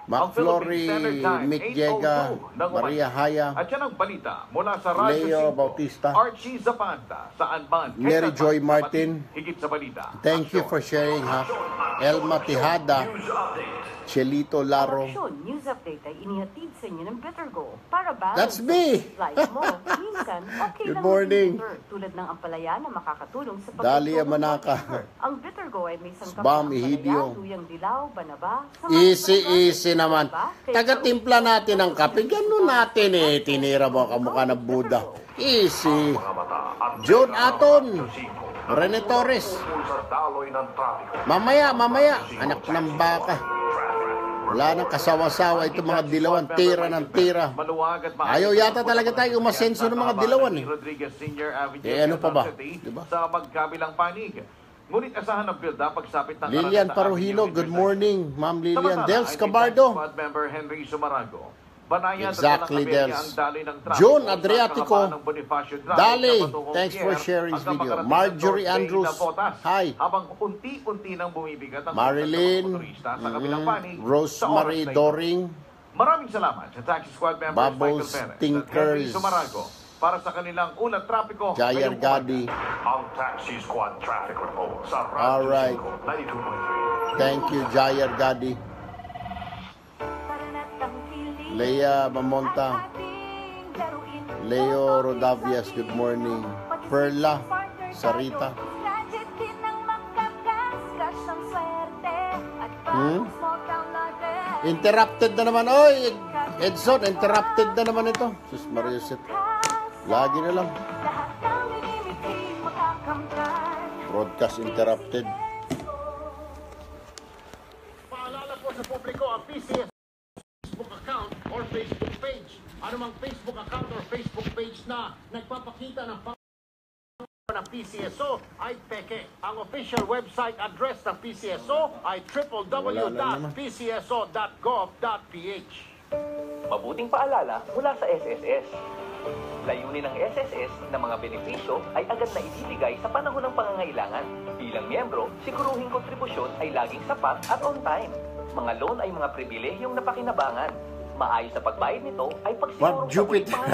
Speaker 1: McFlory,
Speaker 6: Philippine Standard Time,
Speaker 1: Mick
Speaker 6: 8:02
Speaker 1: Jega,
Speaker 6: ng
Speaker 1: Maria
Speaker 6: umaga.
Speaker 1: Haya,
Speaker 6: At yan ang balita mula sa Radyo
Speaker 1: Leo
Speaker 6: 5,
Speaker 1: Bautista,
Speaker 6: Archie Zapanta, sa Anban,
Speaker 1: Mary
Speaker 6: Quezon,
Speaker 1: Joy
Speaker 6: Masbate.
Speaker 1: Martin.
Speaker 6: Higit sa balita.
Speaker 1: Thank you for sharing, ha. Elma Tijada, Chelito Laro.
Speaker 8: Aksyon News Update ay inihatid sa inyo ng Bittergo. Para balance
Speaker 1: That's me.
Speaker 8: ang life mo, minsan okay
Speaker 1: Good
Speaker 8: lang
Speaker 1: morning.
Speaker 8: maging bitter tulad ng ampalaya na makakatulong sa
Speaker 1: Dalia
Speaker 8: pagkontrol ng blood
Speaker 1: Manaka.
Speaker 8: sugar. Ang Bittergo ay may sangkap
Speaker 1: Sbam
Speaker 8: na
Speaker 1: Egidio.
Speaker 8: ampalaya, luyang dilaw, banaba,
Speaker 1: Easy naman. Taga-timpla natin ng kape. Ganun natin eh. Tinira mo ang kamukha ng Buddha. Easy. John Aton. Rene Torres. Mamaya. Anak ng baka. Wala nang kasawa-sawa itong mga dilawan. Tira ng tira.
Speaker 6: Maluwag at
Speaker 1: Ayaw yata talaga tayo umasenso ng mga dilawan eh.
Speaker 6: Rodriguez Senior Avenue,
Speaker 1: Ano pa ba?
Speaker 6: Quezon City,
Speaker 1: Diba?
Speaker 6: sa magkabilang panig. Ngunit asahan ng PhilDA pagsapit ng
Speaker 1: Lilian
Speaker 6: Araneta
Speaker 1: Paruhilo.
Speaker 6: Avenue
Speaker 1: Good
Speaker 6: University.
Speaker 1: morning, Ma'am Lilian.
Speaker 6: Samantala,
Speaker 1: Dels
Speaker 6: ay
Speaker 1: Cabardo.
Speaker 6: Squad member Henry Sumarago. Banayad at
Speaker 1: Exactly,
Speaker 6: walang
Speaker 1: Dels.
Speaker 6: ang daloy ng traffic
Speaker 1: John
Speaker 6: sa
Speaker 1: Adriatico.
Speaker 6: kahabaan ng Bonifacio Drive
Speaker 1: Dali,
Speaker 6: na patungong
Speaker 1: thanks for
Speaker 6: Pierre
Speaker 1: sharing this
Speaker 6: hanggang
Speaker 1: video.
Speaker 6: makarating
Speaker 1: Marjorie
Speaker 6: sa North Bay
Speaker 1: Andrews.
Speaker 6: na Botas.
Speaker 1: Hi.
Speaker 6: Habang unti-unti nang bumibigat ang
Speaker 1: Marilyn.
Speaker 6: mga motorista sa kabilang panig sa
Speaker 1: Rosemary
Speaker 6: oras na ito.
Speaker 1: Doring.
Speaker 6: Maraming salamat sa Taxi Squad members
Speaker 1: Bubbles
Speaker 6: Michael Perez
Speaker 1: Tinkers.
Speaker 6: at Henry Sumarago para sa kanilang ulat trapiko.
Speaker 1: Jayar
Speaker 6: ngayong
Speaker 1: Gadi.
Speaker 7: Ang Taxi Squad Traffic Report sa Radyo
Speaker 1: Alright.
Speaker 7: 5, 92.3.
Speaker 1: Thank you, Jayar Gadi.
Speaker 4: Para natangkilik
Speaker 1: Leia Mamonta.
Speaker 4: ating
Speaker 8: laruin.
Speaker 1: Leo Rodavias, good morning. Perla Sarita.
Speaker 8: Gadget din ang makagasgas ng swerte. At small town natin.
Speaker 1: Interrupted na naman. Oy, Edson, interrupted na naman ito. Sus Mariuset. Lagi na lang.
Speaker 8: Lahat ng minimiti makakamtan.
Speaker 1: Broadcast interrupted.
Speaker 9: Paalala po sa publiko ang PCS Facebook account or Facebook page. Anumang Facebook account or Facebook page na nagpapakita ng ng PCSO ay peke. Ang official website address ng PCSO ay www.pcso.gov.ph.
Speaker 6: Mabuting paalala mula sa SSS. Layunin ng SSS na mga benepisyo ay agad na ibibigay sa panahon ng pangangailangan. Bilang miyembro, siguruhing kontribusyon ay laging sapat at on time. Mga loan ay mga pribilehiyong napakinabangan. Maayos na pagbayad nito ay pagsigurong
Speaker 1: What Jupiter?
Speaker 6: Ito ay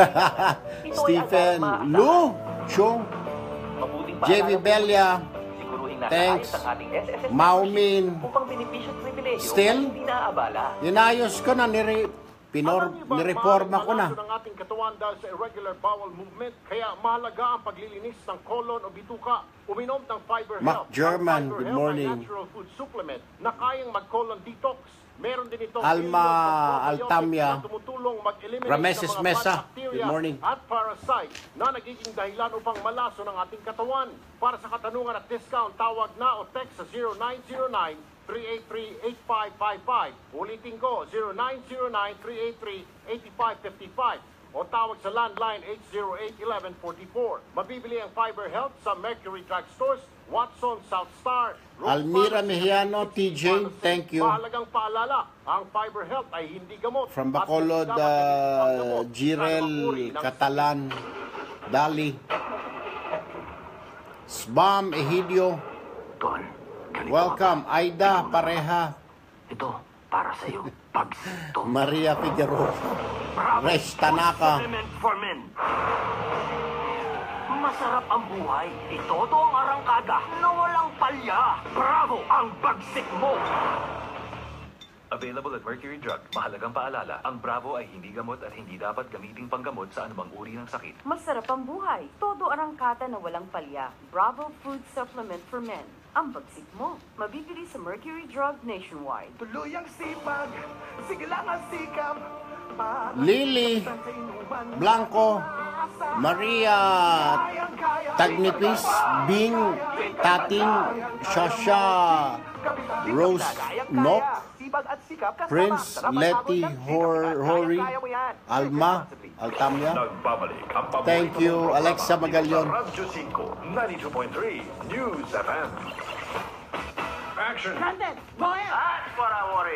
Speaker 6: agad
Speaker 1: Stephen
Speaker 6: maaasahan.
Speaker 1: Lu Chong
Speaker 6: Mabuting
Speaker 1: JV
Speaker 6: paalala
Speaker 1: Belia.
Speaker 6: siguruhing nasa
Speaker 1: Thanks.
Speaker 6: ayos ang ating SSS
Speaker 1: Maumin.
Speaker 6: membership upang benepisyo at pribilehyo
Speaker 1: Still?
Speaker 6: ay hindi naaabala.
Speaker 1: Inayos ko na, nireforma ko na.
Speaker 9: Ng ating katawan dahil sa irregular bowel movement, kaya mahalaga ang paglilinis ng colon o bituka. Uminom ng Fiber
Speaker 1: Mac
Speaker 9: Health.
Speaker 1: German,
Speaker 9: Ang Fiber
Speaker 1: good
Speaker 9: Health ay
Speaker 1: morning.
Speaker 9: natural food supplement na kayang mag-colon detox. Meron din itong
Speaker 1: Alma
Speaker 9: billions of probiotics
Speaker 1: Altamia.
Speaker 9: na tumutulong mag-eliminate
Speaker 1: Rameses
Speaker 9: ng mga
Speaker 1: Mesa,
Speaker 9: bad bacteria
Speaker 1: good morning.
Speaker 9: at parasite na nagiging dahilan upang malaso ng ating katawan. Para sa katanungan at discount, tawag na o text sa 0909-383-8555. Ulitin ko, 0909-383-8555. O tawag sa landline 808-1144. Mabibili ang Fiber Health sa Mercury Drug Stores, Watson, South Star, Rose
Speaker 1: Almira
Speaker 9: Pharmacy,
Speaker 1: Mejiano,
Speaker 9: at
Speaker 1: TJ,
Speaker 9: Pharmacy.
Speaker 1: thank you.
Speaker 9: Mahalagang paalala, ang Fiber Health ay hindi gamot.
Speaker 1: From
Speaker 9: at
Speaker 1: Bacolod,
Speaker 9: hindi dapat gamitin pang gamot sa
Speaker 1: Jirel
Speaker 9: anumang uri ng
Speaker 1: Catalan, Dali, Sbam Ehidio,
Speaker 6: Don, ganito
Speaker 1: welcome, Aida Pareha,
Speaker 6: Ito, para sa'yo. Pagsinto.
Speaker 1: Maria Figueroa, Resh Tanaka,
Speaker 6: For men. Masarap ang buhay. Itodo ang arangkada na walang palya. Bravo ang bagsik mo. Available at Mercury Drug. Mahalagang paalala, ang Bravo ay hindi gamot at hindi dapat gamiting panggamot sa anumang uri ng sakit.
Speaker 8: Masarap ang buhay. Todo arangkada na walang palya. Bravo Food Supplement for Men. Ang bagsik mo. Mabibili sa Mercury Drug nationwide.
Speaker 6: Tuluyang sipag, sigilang ang sikap.
Speaker 1: Lily Blanco, Maria Tagnipis, Bing Tating, Shasha Rose Nok, Prince Letty Hori, Alma Altamia.
Speaker 7: Nagbabalik ang paborito
Speaker 1: Thank you,
Speaker 7: mong programa
Speaker 1: Alexa Magallon.
Speaker 7: dito sa Radyo 5, 92.3 News FM. Action!
Speaker 3: That's what I wanted.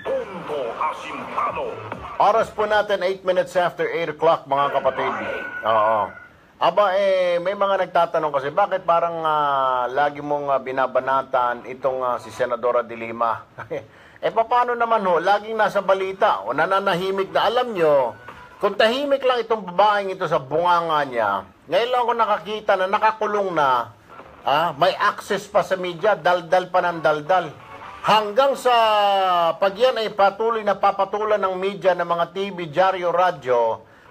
Speaker 7: Punto Asintado.
Speaker 1: Oras po natin 8 minutes after 8 o'clock mga kapatid. Oo. Aba may mga nagtatanong kasi bakit parang lagi mong binabanatan itong si Senadora de Lima. Paano naman ho, laging nasa balita o nananahimik na alam nyo, kung tahimik lang itong babaeng ito sa bunganga niya, ngayon lang ako nakakita na nakakulong na, may access pa sa media, daldal pa ng daldal. Hanggang sa pag yan ay patuloy na papatulan ng media ng mga TV, dyaryo, radyo,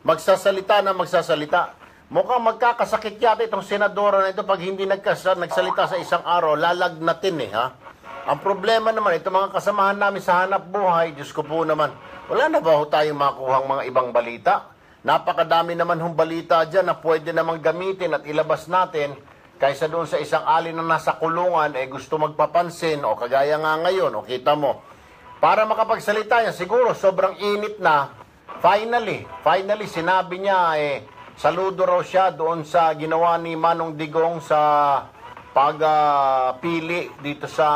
Speaker 1: magsasalita na magsasalita. Mukhang magkakasakit yata itong senadora na ito pag hindi nagsalita sa isang araw, lalagnatin ha. Ang problema naman, itong mga kasamahan namin sa hanap buhay, Diyos ko po naman, wala na ba ho tayong makuhang mga ibang balita? Napakadami naman hong balita dyan na pwede namang gamitin at ilabas natin kaysa doon sa isang alin na nasa kulungan gusto magpapansin o kagaya nga ngayon, o kita mo. Para makapagsalita yan, siguro sobrang init na. Finally, sinabi niya saludo raw siya doon sa ginawa ni Manong Digong sa pagpili dito sa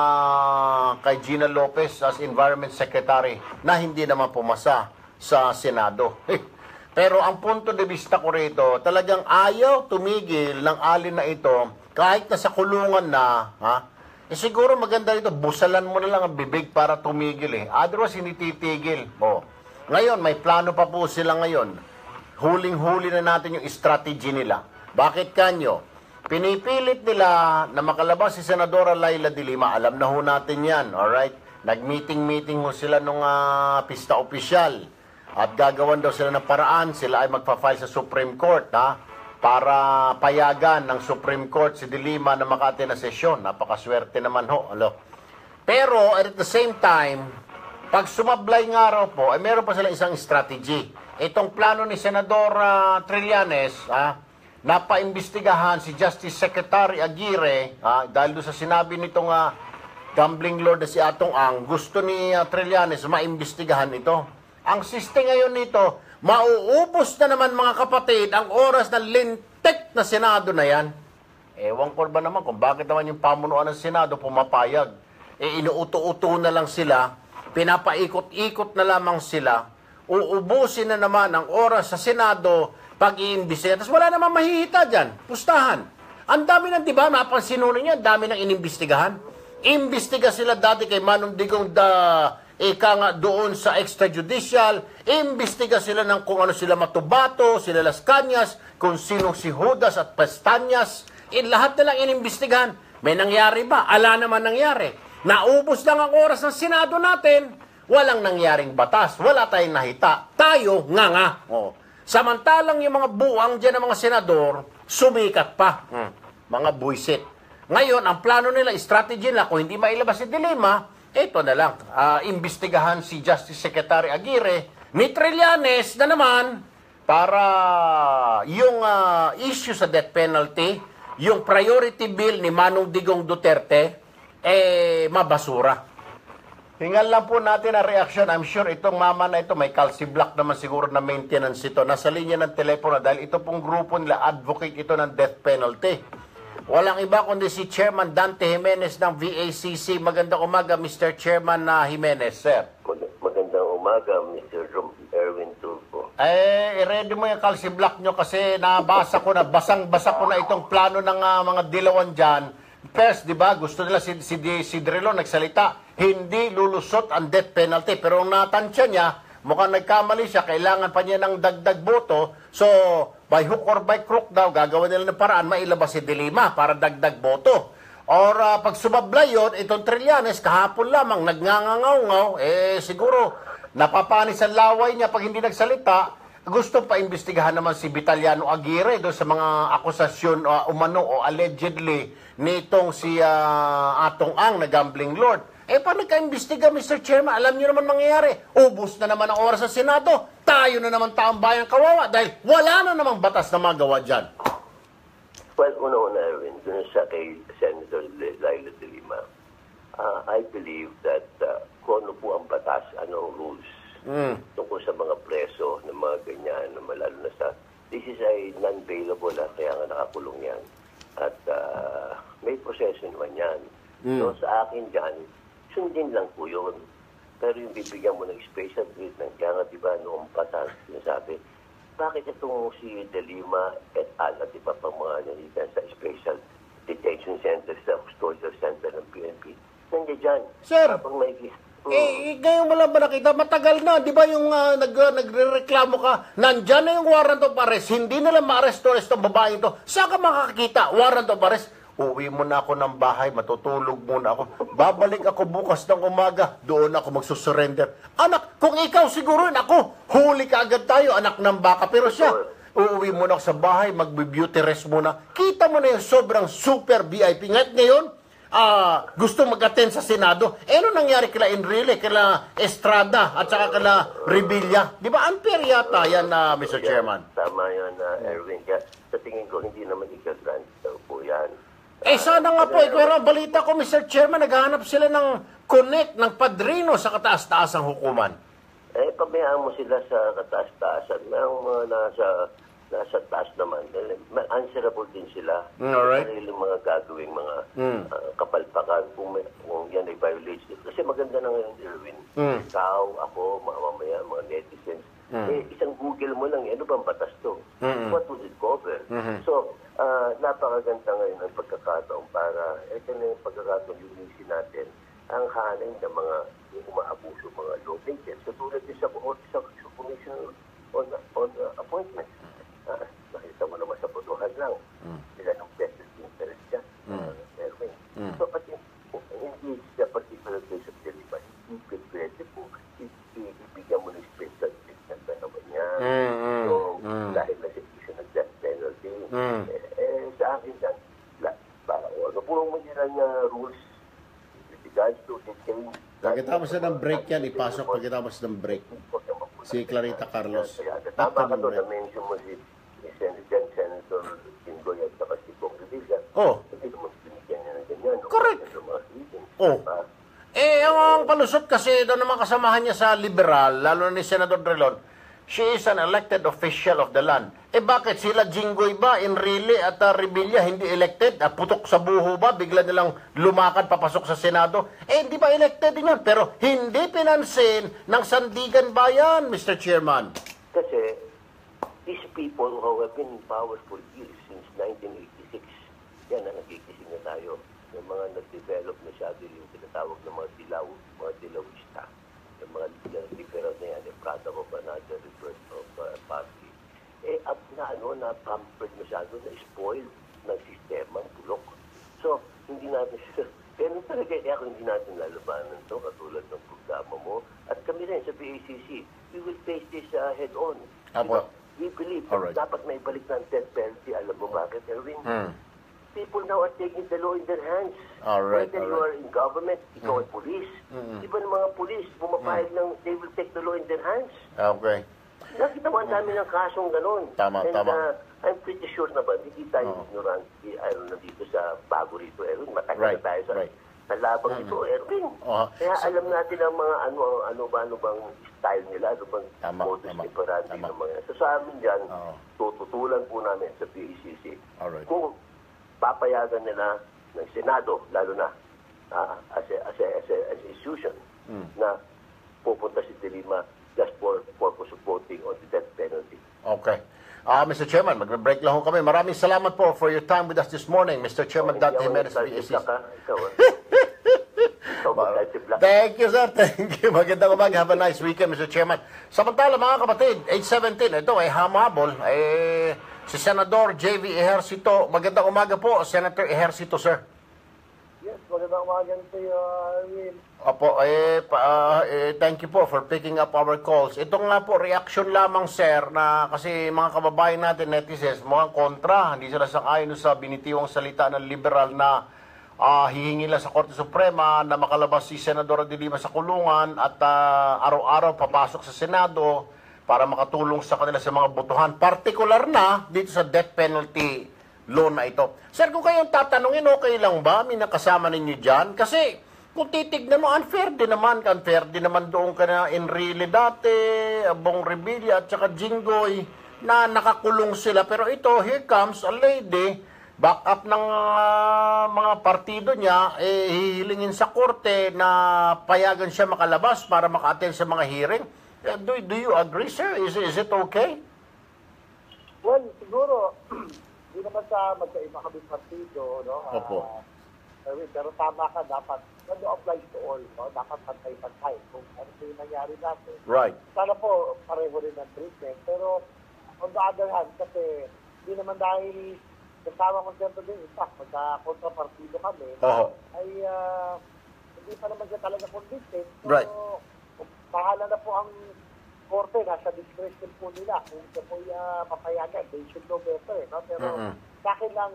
Speaker 1: kay Gina Lopez as Environment Secretary na hindi naman pumasa sa Senado. Pero ang punto de vista ko rito, talagang ayaw tumigil ng alin na ito kahit na sa kulungan na, siguro maganda rito, busalan mo na lang ang bibig para tumigil Otherwise, hindi titigil. Ngayon, may plano pa po sila ngayon. Huling-huli na natin yung strategy nila. Bakit kanyo? Pinipilit nila na makalabas si Senadora Laila de Lima. Alam na ho natin yan, alright? Nag-meeting ho sila nung pista opisyal. at gagawan daw sila ng paraan, sila ay magpa-file sa Supreme Court, ha? Para payagan ng Supreme Court si De Lima na makati na sesyon. Napakaswerte naman ho. Alo. Pero at the same time, pag sumablay nga raw po, ay meron pa sila isang strategy. Itong plano ni Senador Trillanes, napaimbestigahan si Justice Secretary Aguirre, dahil doon sa sinabi nitong gambling lord na si Atong Ang, gusto ni Trillanes maimbestigahan ito. Ang siste ngayon nito, mauubos na naman mga kapatid ang oras na lintik na Senado na yan. Ewan ko ba naman kung bakit naman yung pamunuan ng Senado pumapayag. Inuuto-uto na lang sila, pinapaikot-ikot na lamang sila, uubusin na naman ang oras sa Senado pag-iimbestiga. Tapos wala naman mahihita dyan, pustahan. Ang dami ng, di ba, napansin nyo niya, ang dami ng inimbestigahan. Imbestiga sila dati kay Manong Digong nga doon sa extrajudicial, imbestiga sila ng kung ano sila Matubato, sila Las Cañas, kung sino si Judas at Pestañas, lahat na lang inimbestigahan. May nangyari ba? Ala naman nangyari. Naubos lang ang oras ng Senado natin, walang nangyaring batas, wala tayong nahita. Tayo, nga. Samantalang yung mga buwang dyan ng mga senador, sumikat pa. Mga buisit. Ngayon, ang plano nila, strategy nila, kung hindi mailabas si De Lima, ito na lang, imbestigahan si Justice Secretary Aguirre ni Trillanes na naman para yung issue sa death penalty, yung priority bill ni Manong Digong Duterte, mabasura. Hingan lang po natin ang reaction. I'm sure itong mama na ito, may calci block naman siguro na maintenance ito. Nasa linya ng telepono dahil ito pong grupo nila, advocate ito ng death penalty. Walang iba kundi si Chairman Dante Jimenez ng VACC. Magandang umaga, Mr. Chairman Jimenez, sir.
Speaker 10: Magandang umaga, Mr. Erwin Tulfo.
Speaker 1: I-ready mo yung calci block nyo kasi nabasa ko na, basang-basa ko na itong plano ng mga dilawan dyan. First, di ba, gusto nila si Drelo nagsalita, hindi lulusot ang death penalty. Pero ang natansya niya, mukhang nagkamali siya, kailangan pa niya ng dagdag boto. So, by hook or by crook daw, gagawin nila ng paraan, mailabas si De Lima para dagdag boto. Or pag sumablay yun, itong Trillanes, kahapon lamang, nagngangangaw-ngaw, siguro, napapanis ang laway niya pag hindi nagsalita, gusto pa imbestigahan naman si Vitaliano Aguirre doon sa mga akusasyon umano o allegedly nitong si Atong Ang na gambling lord. Pag nagka-imbestiga, Mr. Chairman, alam niyo naman mangyayari. Ubus na naman ang oras sa Senado. Tayo na naman taong bayan kawawa dahil wala na namang batas na magawa dyan.
Speaker 10: Well, una-una, Erwin, dun sa kay Senator Laila de Lima, I believe that kung ano po ang batas, ano ang rules tungkol sa mga preso ng mga ganyan, lalo na sa, this is a non-bailable kaya nga nakakulong yan. At may proseso naman yan. So sa akin dyan, sundin lang po yun. Pero yung bibigyan mo ng special treatment, kaya nga diba noong patas, sinasabi, bakit itong si De Lima et al. At iba pang mga nanitan sa special detention center, sa custodial center ng PNP, nandiyan dyan.
Speaker 1: Sir,
Speaker 10: kapag may
Speaker 1: ngayon mo lang ba nakita? Matagal na. Di ba yung nagre-reklamo ka, nandyan na yung warrant of arrest, hindi na lang ma-arrest-arrest ang babae ito. Saan ka makakakita? Warrant of arrest? Uwi muna ako ng bahay, matutulog muna ako. Babalik ako bukas ng umaga, doon ako magsusurrender. Anak, kung ikaw siguro, ako, huli ka agad tayo, anak ng baka. Pero siya, uuwi muna ako sa bahay, magbe-beauty rest muna. Kita mo na yung sobrang super VIP. Ngayon, gusto mag-attend sa Senado. Ano nangyari kila Enrile, kila Estrada, at saka kila Revilla? Di ba unfair yata yan, Mr. Chairman?
Speaker 10: Tama yan, Erwin. Kaya sa tingin ko, hindi naman ika-grant po yan.
Speaker 1: Sana nga po, pero balita ko, Mr. Chairman, naghahanap sila ng connect, ng padrino sa kataas-taasang hukuman.
Speaker 10: Pabayaan mo sila sa kataas-taasan. Mayroong nasa taas naman. Answerable din sila.
Speaker 1: Alright.
Speaker 10: Sarili mga gagawing mga kapalpakan kung yan ay violation. Kasi maganda na ngayon, Erwin. Ikaw, ako, mamaya, mga netizens. Isang Google mo lang, ano bang batas to? What would it cover? So, napakaganda ngayon ang pagkakataon para, ito na yung pagkakataon linisin natin ang hanay ng mga umaabuso, mga lawmakers. So, tulad din sa Commission on Appointments. Nakita mo naman sa botohan lang. Sila ng vested interest dyan. Erwin. So, pati, hindi sa particular case of delivery, hindi pwede po ibigyan mo ng special treatment.
Speaker 1: Pagkatapos na ng break yan, ipasok pagkatapos ng break. Si Clarita Carlos.
Speaker 10: Kaya
Speaker 1: After
Speaker 10: tama ka
Speaker 1: ng
Speaker 10: doon,
Speaker 1: break.
Speaker 10: na-mention mo si Senator Jinggoy at saka si Bong Revilla.
Speaker 1: Oh,
Speaker 10: Hindi naman binigyan niya ng ganyan. no?
Speaker 1: Correct.
Speaker 10: Sa mga citizens.
Speaker 1: Oh.
Speaker 10: Diba?
Speaker 1: Ang palusot kasi doon naman kasamahan niya sa liberal, lalo na ni Senator Drilon, she is an elected official of the land. Bakit sila Jinggoy ba, Enrile at Revilla hindi elected? Putok sa buho ba? Bigla nilang lumakad papasok sa Senado? Hindi ba elected din yun? Pero hindi pinansin ng Sandigan Bayan, Mr. Chairman.
Speaker 10: Kasi these people who have been in power for years, since 1986, yan na nagkikising na tayo. Yung mga nag-develop masyado yung tinatawag ng mga dilawista. Yung mga liberal na yan, yung product of another reverse of party. Na-pampered masyado, na-spoiled ng sistema, bulok. So, hindi natin pero talaga, kaya kung hindi natin lalabanan ito, katulad ng programa mo, at kami rin sa PACC, we will face this head-on.
Speaker 1: Apo.
Speaker 10: We believe
Speaker 1: Alright.
Speaker 10: dapat may balik ng death penalty. Alam mo bakit, Erwin? People now are taking the law in their hands.
Speaker 1: Alright,
Speaker 10: Whether you are in government, ikaw ay police. Di ba ng mga police, pumapayag ng they will take the law in their hands?
Speaker 1: Okay.
Speaker 10: Nakita mo ang dami ng kasong ganun.
Speaker 1: Tama,
Speaker 10: And,
Speaker 1: tama.
Speaker 10: I'm pretty sure naman, hindi tayo ignorant. Na dito sa bago rito, Erwin. Matagal
Speaker 1: Right,
Speaker 10: na tayo sa labang ito, Erwin. Kaya alam natin ang mga ano bang style nila, ano bang
Speaker 1: Tama,
Speaker 10: modus
Speaker 1: tama,
Speaker 10: operandi
Speaker 1: tama.
Speaker 10: ng mga. So sa amin dyan,
Speaker 1: Oo.
Speaker 10: tututulan po namin sa PACC.
Speaker 1: Alright.
Speaker 10: Kung papayagan nila ng Senado, lalo na as an institution, na pupunta si De Lima just for purpose of voting on the death penalty.
Speaker 1: Okay. Mr. Chairman, magbe-break lang ho kami. Maraming salamat po for your time with us this morning, Mr. Chairman Dante Jimenez, PACC. Thank you, sir. Thank you. Magandang umaga. Have a nice weekend, Mr. Chairman. Samantala, mga kapatid, 8:17, ito ay hamabol. Si Senador J.V. Ejercito. Magandang umaga po, Senator Ejercito, sir.
Speaker 11: Yes, magandang umaga sa iyo, Arwin.
Speaker 1: Opo, thank you po for picking up our calls. Ito nga po, reaction lamang, sir, na kasi mga kababayan natin, netizens, mga kontra, hindi sila sang-ayon sa binitiwang salita ng liberal na hihingi lang sa Korte Suprema na makalabas si Senador De Lima sa kulungan at araw-araw papasok sa Senado para makatulong sa kanila sa mga botohan, partikular na dito sa death penalty law na ito. Sir, kung kayong tatanungin, okay lang ba? May nakasama ninyo dyan? Kasi kung titignan mo, unfair din naman doon ka na Enrile dati, Bong Revilla at saka Jinggoy na nakakulong sila. Pero ito, here comes a lady, back up ng mga partido niya, hihilingin sa korte na payagan siya makalabas para maka-attend sa mga hearing. Do you agree, sir? Is it okay?
Speaker 11: Well, siguro, hindi naman sa magkaiba kami partido, no?
Speaker 1: Opo.
Speaker 11: Pero tama ka, dapat, applies to all, no? Dapat pantay-pantay kung ano yung nangyari natin.
Speaker 1: Right.
Speaker 11: Sana po, pareho rin ang treatment. Pero, on the other hand, kasi, hindi naman dahil kasama ko siyempre din, magka-kontrapartido kami, ay hindi pa naman siya talaga convicted. So,
Speaker 1: Right.
Speaker 11: bahala na po ang korte, nasa discretion po nila kung siya po papayagan. They should know better, no? Pero sa akin lang,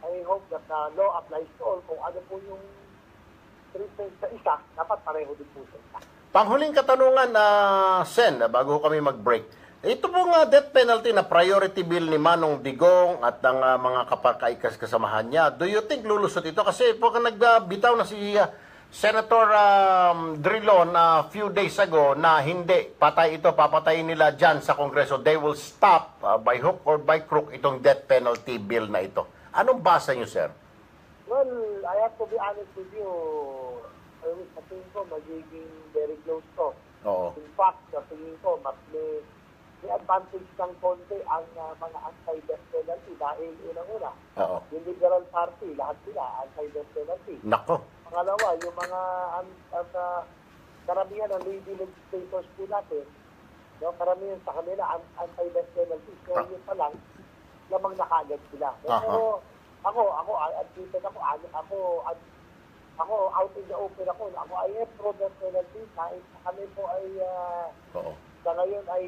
Speaker 11: I hope that law applies to all. Kung ano po yung treatment sa isa, dapat pareho din po sa isa.
Speaker 1: Panghuling katanungan, Sen, bago kami mag-break. Ito pong death penalty na priority bill ni Manong Digong at ang mga kapakaikas kasamahan niya, do you think lulusot ito? Kasi po nagbitaw na si Senator Drilon few days ago na hindi, patay ito, papatayin nila dyan sa Kongreso. They will stop by hook or by crook itong death penalty bill na ito. Anong basa niyo, sir?
Speaker 11: Well, I have to be honest with you. Sa tingin ko, magiging very close to.
Speaker 1: Oo.
Speaker 11: In fact, sa tingin ko, mas may advantage ng konti ang mga anti-death penalty dahil unang-una,
Speaker 1: Oo.
Speaker 11: yung Liberal Party, lahat sila anti-death penalty.
Speaker 1: Nako.
Speaker 11: Pangalawa, yung mga karamihan ng lady legislators po natin, no, karamihan sa kanila anti-death penalty. So, yun pa lang, lamang nakagad sila. Pero ako, out in the open ako I am pro death penalty kahit kami po ay sa ngayon ay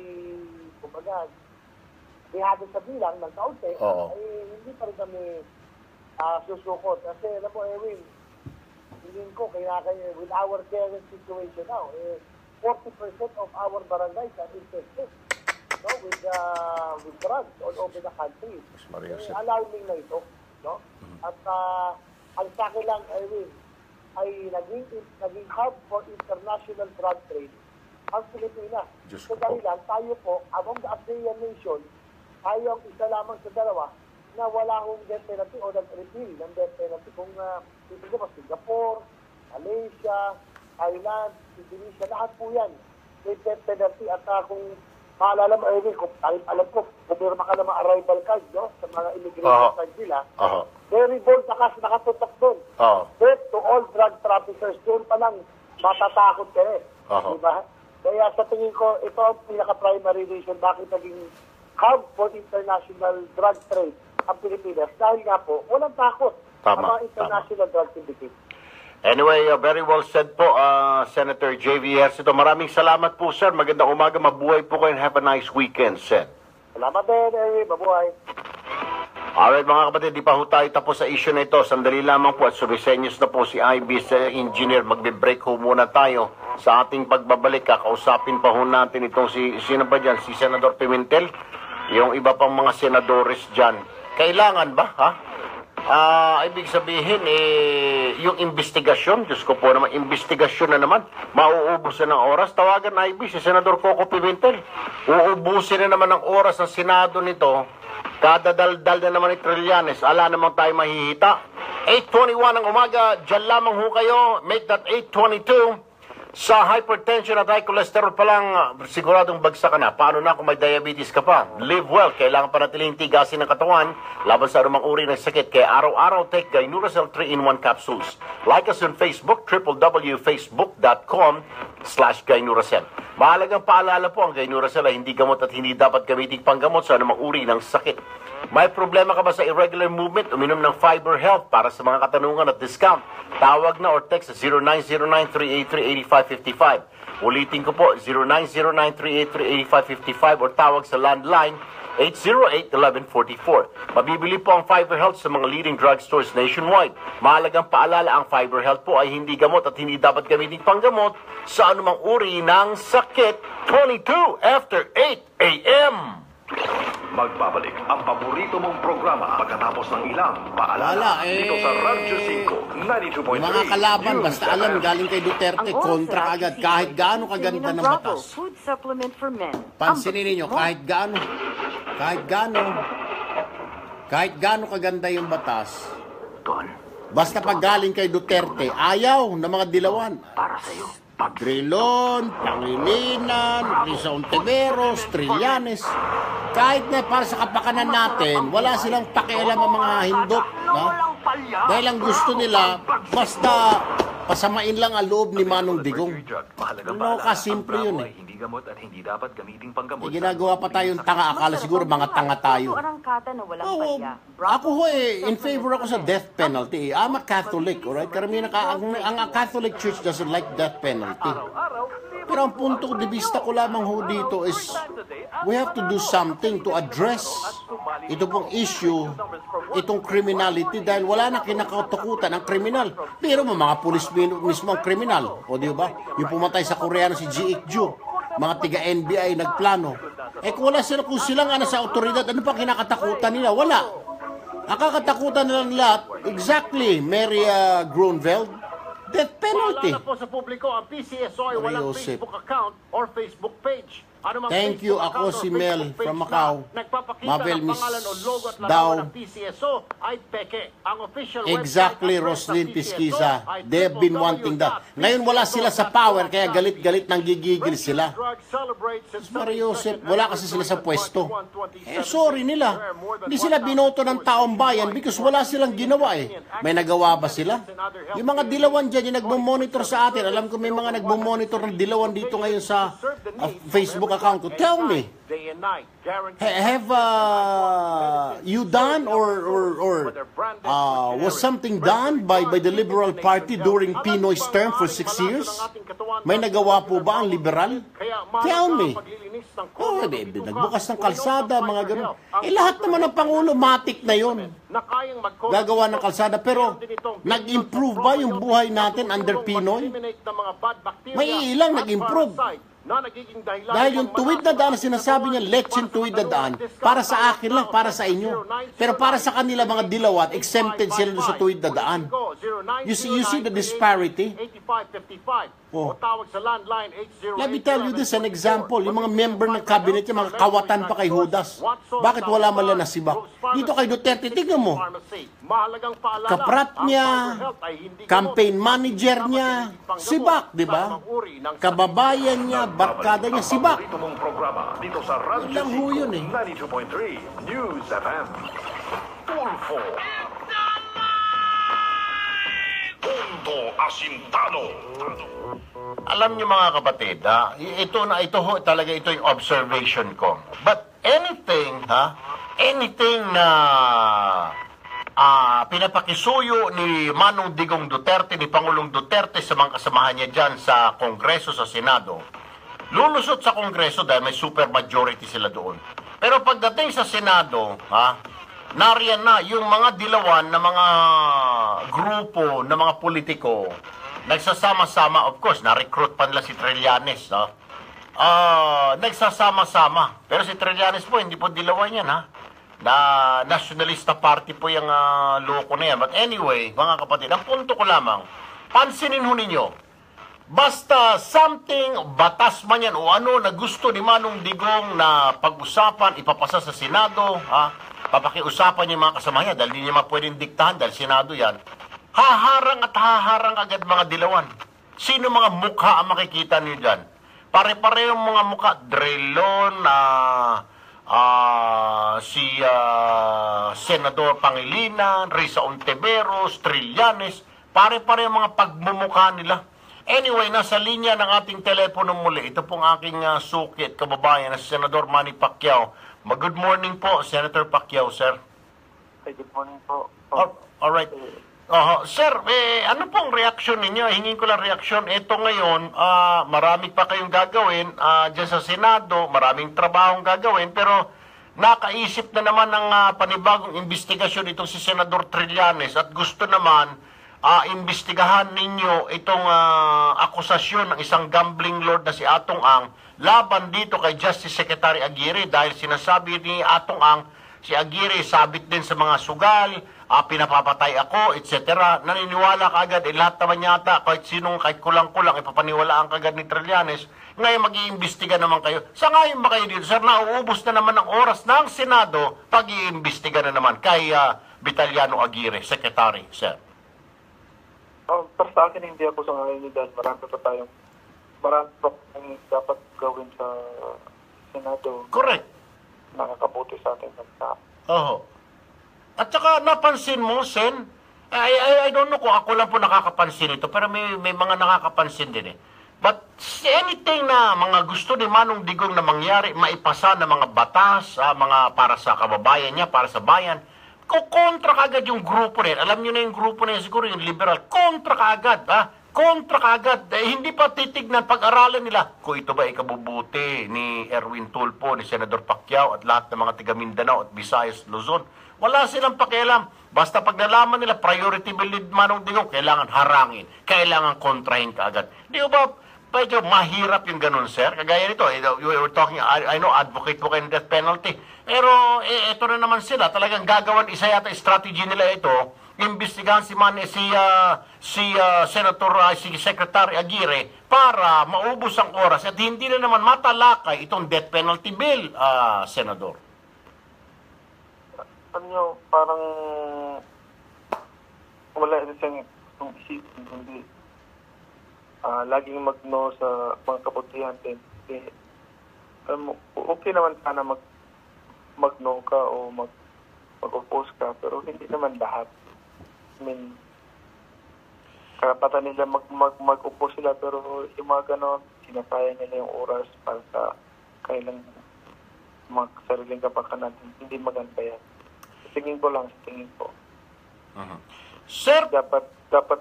Speaker 11: kumbaga dihado sa bilang ng kaunti ay hindi pa rin kami susukot kasi alam mo Erwin, tingin ko, kaya with our current situation now, 40% of our barangays are infected, no, with drugs all over the country. Alarming na ito, no? At ang sa akin lang, Erwin, ay naging hub for international drug trade ang Pilipinas. So dahil lang, tayo po, among the ASEAN nation, tayo ang isa lamang sa dalawa na wala hong death penalty o nag-repeal ng death penalty. Kung ito mo, Singapore, Malaysia, Thailand, Indonesia, lahat po yan may death penalty. At kung maalala mo, Erwin, kung alam ko, pumirma ka ng mga arrival card, no, sa mga immigration card nila, very bold na kasi nakatutok doon. Death to all drug traffickers, doon pa lang matatakot ka eh. Diba? Kaya sa tingin ko, ito ang pinaka-primary reason bakit naging hub for international drug trade ang Pilipinas. Dahil nga po, walang takot ang mga international drug syndicate.
Speaker 1: Anyway, very well said po, Senator J.V. Ejercito. Maraming salamat po, sir. Magandang umaga. Mabuhay po kayo and have a nice weekend, sir.
Speaker 11: Salamat din, Erwin. Mabuhay.
Speaker 1: Alright, mga kapatid, di pa ho tayo tapos sa issue na ito. Sandali lamang po at sumisenyos na po si IB's engineer. Magbe-break ho muna tayo sa ating pagbabalik. Kakausapin pa ho natin itong sino ba dyan? Si Senador Pimentel? Yung iba pang mga senadores dyan. Kailangan ba, ha? Ibig sabihin, yung investigasyon, Diyos ko po naman, investigasyon na naman, mauubusan ng oras. Tawagan IB si Senador Coco Pimentel. Uubusin na naman ng oras ng Senado nito. Kadadaldal na naman ni Trillanes. Ala naman tayo mahihita. 8:21 ng umaga. Diyan lamang ho kayo. Make that 8:22. Sa hypertension at high cholesterol pa lang, siguradong bagsak ka na. Paano na kung may diabetes ka pa? Live well. Kailangan panatiling tigasin ng katawan laban sa anumang uri ng sakit. Kaya araw-araw take Gainuracell 3-in-1 capsules. Like us on Facebook, www.facebook.com/Gainuracell. Mahalagang paalala po, ang Gainuracell ay hindi gamot at hindi dapat gamitin panggamot sa anumang uri ng sakit. May problema ka ba sa irregular movement? Uminom ng Fiber Health para sa mga katanungan at discount. Tawag na or text sa 0909-383-8555. Ulitin ko po, 0909-383-8555 or tawag sa landline 808-1144. Mabibili po ang Fiber Health sa mga leading drugstores nationwide. Mahalagang paalala, ang Fiber Health po ay hindi gamot at hindi dapat gamitin panggamot sa anumang uri ng sakit. 22 after 8 a.m.
Speaker 7: Magbabalik ang paborito mong programa pagkatapos ng ilang paalala dito sa Radyo 5, 92.3.
Speaker 1: Mga kalaban, basta alam, galing kay Duterte, kontra agad, kahit gaano kaganda ng batas.
Speaker 8: Food supplement for men.
Speaker 1: Pansinin ninyo, kahit gaano kaganda yung batas, basta pag galing kay Duterte, ayaw ng mga dilawan. Para sa'yo. Padrilon, Pangilinan, Risa Ontiveros, Trillanes. Kahit na para sa kapakanan natin, wala silang pakialam ang mga hindot. Dahil ang gusto nila, basta pasamain lang ang loob ni Manong Digong. Ano kasimple yun eh.
Speaker 6: Hindi gamot at hindi dapat gamiting panggamot.
Speaker 1: Ginagawa pa tayong tanga. Akala siguro mga tanga tayo. Ako ho in favor ako sa death penalty. I'm a Catholic, alright? Karamihan ang Catholic Church doesn't like death penalty. Pero ang punto de vista ko lamang ho dito is we have to do something to address ito pong issue, itong criminality, dahil wala na kinakatakutan ang kriminal. Pero mga pulis mismo ang kriminal. O di ba? Yung pumatay sa Koreano si G.H. Ju, mga tiga-NBI nagplano. Kung wala sila, kung silang sa otoridad, ano pa kinakatakutan nila? Wala. Ang kakatakutan nilang lahat, exactly, Mary Grunwald, death penalty.
Speaker 9: Paalala po sa publiko, ang PCSO ay walang Facebook account or Facebook page.
Speaker 1: Thank you. Ako si Mel from Macau. Mabel Miss daw. Exactly, Roslyn Pisquiza. They have been wanting that. Ngayon wala sila sa power, kaya galit-galit nang gigigil sila. Mario Joseph, wala kasi sila sa pwesto. Sorry nila. Hindi sila binoto ng taong bayan because wala silang ginawa eh. May nagawa ba sila? Yung mga dilawan dyan, yung nagmumonitor sa atin. Alam ko may mga nagmumonitor ng dilawan dito ngayon sa Facebook account ko. Tell me, have you done or was something done by the Liberal Party during Pinoy's term for 6 years? May nagawa po ba ang liberal? Tell me. Nagbukas ng kalsada, mga ganun. Lahat naman ng Pangulo, matik na yun.
Speaker 9: tayong
Speaker 1: gagawa ng kalsada. Pero nag-improve ba yung buhay natin under Pinoy? May ilang nag-improve. Dahil yung tuwid na daan na sinasabi niya, lechon tuwid na daan, para sa akin lang, para sa inyo. Pero para sa kanila mga dilawat, exempted sila doon sa tuwid na daan. You see the disparity? Oh. Let me tell you this, an example. Yung mga member ng cabinet niya, mga kawatan pa kay Judas. Bakit wala man lang nasibak? Dito kay Duterte, tignan mo. Kaprat niya, campaign manager niya, sibak, di ba? Kababayan niya, barkada niya, sibak.
Speaker 7: Paborito mong programa dito sa Radyo
Speaker 1: Ilang ho yun eh.
Speaker 7: 92.3 News FM. Tulfo. Punto Asintado.
Speaker 9: Alam niyo mga kapatid, ito ho talaga ito yung observation ko. But anything na pinapakisuyo ni Manong Digong Duterte, ni Pangulong Duterte sa mga kasamahan niya dyan sa Kongreso, sa Senado, lulusot sa Kongreso dahil may super majority sila doon. Pero pagdating sa Senado, nariyan na yung mga dilawan na mga grupo, na mga politiko, nagsasama-sama, of course, na-recruit pa nila si Trillanes, nagsasama-sama. Pero si Trillanes po, hindi po dilawan yan, na nationalista party po yung loko na yan. But anyway, mga kapatid, ang punto ko lamang, pansinin ho ninyo, basta something, batas man yan o ano na gusto ni Manong Digong na pag-usapan, ipapasa sa Senado, papakiusapan niya mga kasama niya dahil hindi niya pwedeng diktahan dahil Senado yan, haharang at haharang agad mga dilawan. Sino mga mukha ang makikita niyo dyan? Pare-parehong mga mukha, Drilon, si Senador Pangilinan, Risa Ontiveros, Trillanes, pare-parehong mga pagmumukha nila. Anyway, nasa linya ng ating telepono muli. Ito pong aking suki at kababayan na si Senador Manny Pacquiao. Good morning po, Senator Pacquiao, sir.
Speaker 12: Hey, good morning po.
Speaker 9: All right. Sir, ano pong reaksyon ninyo? Hingin ko lang reaksyon. Ito ngayon, marami pa kayong gagawin dyan sa Senado, maraming trabahong gagawin, pero nakaisip na naman ng panibagong investigasyon itong si Senador Trillanes at gusto naman imbestigahan ninyo itong akusasyon ng isang gambling lord na si Atong Ang laban dito kay Justice Secretary Aguirre dahil sinasabi ni Atong Ang si Aguirre sabit din sa mga sugal, pinapapatay ako, etc. Naniniwala kaagad, lahat naman yata, kahit kulang-kulang, ipapaniwalaan kaagad ni Trillanes. Ngayon mag-iimbestiga naman kayo. Sa ngayon ba kayo dito, sir, nauubos na naman ang oras ng Senado, pag-iimbestiga na naman kay Vitaliano Aguirre, Secretary, sir.
Speaker 12: Para sa akin, hindi ako sa ngayon dahil marami pa tayong dapat gawin sa Senado.
Speaker 9: Correct.
Speaker 12: Nakakabuti sa ating bansa.
Speaker 9: At saka napansin mo, Sen, I don't know kung ako lang po nakakapansin ito, pero may mga nakakapansin din eh. But anything na mga gusto ni Manong Digong na mangyari, maipasa na mga batas, mga para sa kababayan niya, para sa bayan, kontra kaagad yung grupo rin. Alam niyo na yung grupo na yun, siguro yung liberal, kontra kaagad, kontra kaagad. Hindi pa titignan, pag-aralan nila kung ito ba ikabubuti ni Erwin Tulfo, ni Senador Pacquiao at lahat ng mga taga Mindanao at Visayas, Luzon. Wala silang pakialam. Basta pag nalaman nila priority bill ni Manong Digong, kailangan harangin, kailangan kontrahin kaagad. Di ba, medyo mahirap yung ganun, sir? Kagaya nito, you were talking, I know, advocate po kayo ng death penalty. Pero, ito na naman sila, talagang gagawan, isa yata strategy nila ito, imbestigahan si Secretary Aguirre para maubos ang oras at hindi na naman matalakay itong death penalty bill, Senador.
Speaker 12: Ano nyo, parang wala rin siyang isipin, hindi laging mag-no sa mga kabutihan din. Okay naman sana mag-no ka o mag-oppose ka, pero hindi naman lahat. I mean, karapatan nila mag-oppose sila, pero yung mga ganon, sinasayang nila yung oras para sa kailang mga sariling kapakanan. Hindi maganda yan. Tingin ko.
Speaker 9: Sir,
Speaker 12: dapat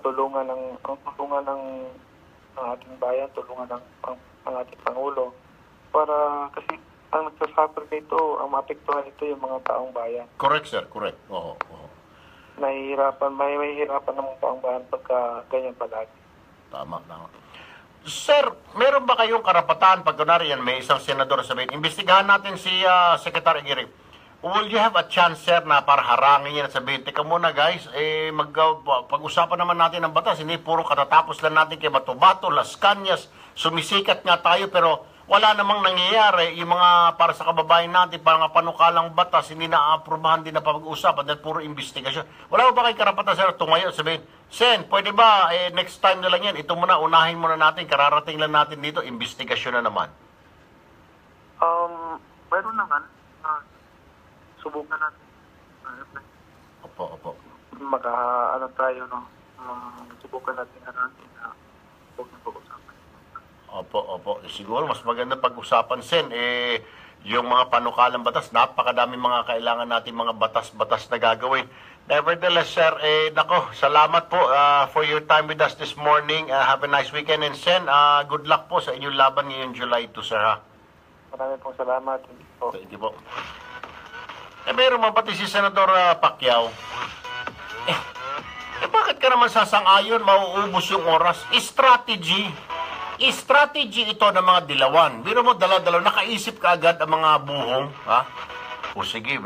Speaker 12: tulungan ng ating bayan, tulungan ng ating Pangulo para kasi ang nagsasuffer nito, ang maapektuhan nito yung mga taong bayan.
Speaker 9: Correct, sir. Correct.
Speaker 12: nahihirapan, may mahihirapan naman po ang bayan pagka ganyan palagi.
Speaker 9: Tama. Sir, meron ba kayong karapatan pag kunwari yan, may isang senador sabihin, imbestigahan natin si Secretary Aguirre. Will you have a chance, sir, na para harangin yan at sabihin, teka muna guys, pag-usapan naman natin ang batas, hindi puro katatapos lang natin kay Bato-Bato, Las Cañas, sumisikat nga tayo, pero wala namang nangyayari. Yung mga para sa kababayan natin, para nga panukalang batas, hindi na-aprobahan din na pag-uusapan dahil puro investigasyon. Wala ba kayong karapatan, sir, tumayo at sabihin, Sen, pwede ba, next time na lang yan, ito muna, unahin muna natin, kararating lang natin dito, investigasyon na naman.
Speaker 12: Meron naman, subukan natin.
Speaker 9: Opo.
Speaker 12: Tayo, no? Subukan natin na huwag na pag-usapan.
Speaker 9: Opo. Siguro, mas maganda pag-usapan, Sen, yung mga panukalang batas, napakadaming mga kailangan natin mga batas-batas na gagawin. Nevertheless, sir, nako, salamat po for your time with us this morning. Have a nice weekend. And Sen, good luck po sa inyong laban ngayong July 2, sir, ha?
Speaker 12: Maraming pong salamat.
Speaker 9: Thank you po. Meron man pati si Senador Pacquiao. Bakit ka naman sasang-ayon, mauubos yung oras? Strategy ito ng mga dilawan. Biro mo, dala-dalaw, nakaisip ka agad ang mga buhong, ha? O sige,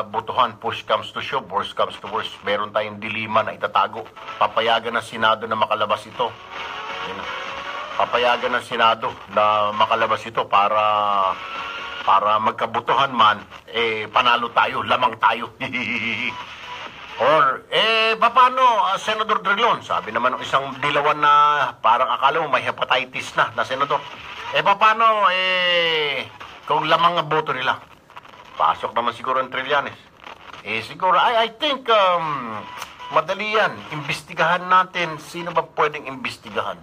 Speaker 9: butuhan, push comes to shove, worst comes to worst. Meron tayong dilema na itatago. Papayagan ng Senado na makalabas ito. Papayagan ng Senado na makalabas ito para magkabutuhan man, panalo tayo, lamang tayo. Or, paano, Senador Drilon? Sabi naman ng isang dilawan na parang akala mo may hepatitis na senador. Paano, kung lamang ang boto nila? Pasok naman siguro ang Trillanes. Siguro, I think, madali yan. Imbestigahan natin. Sino ba pwedeng imbestigahan?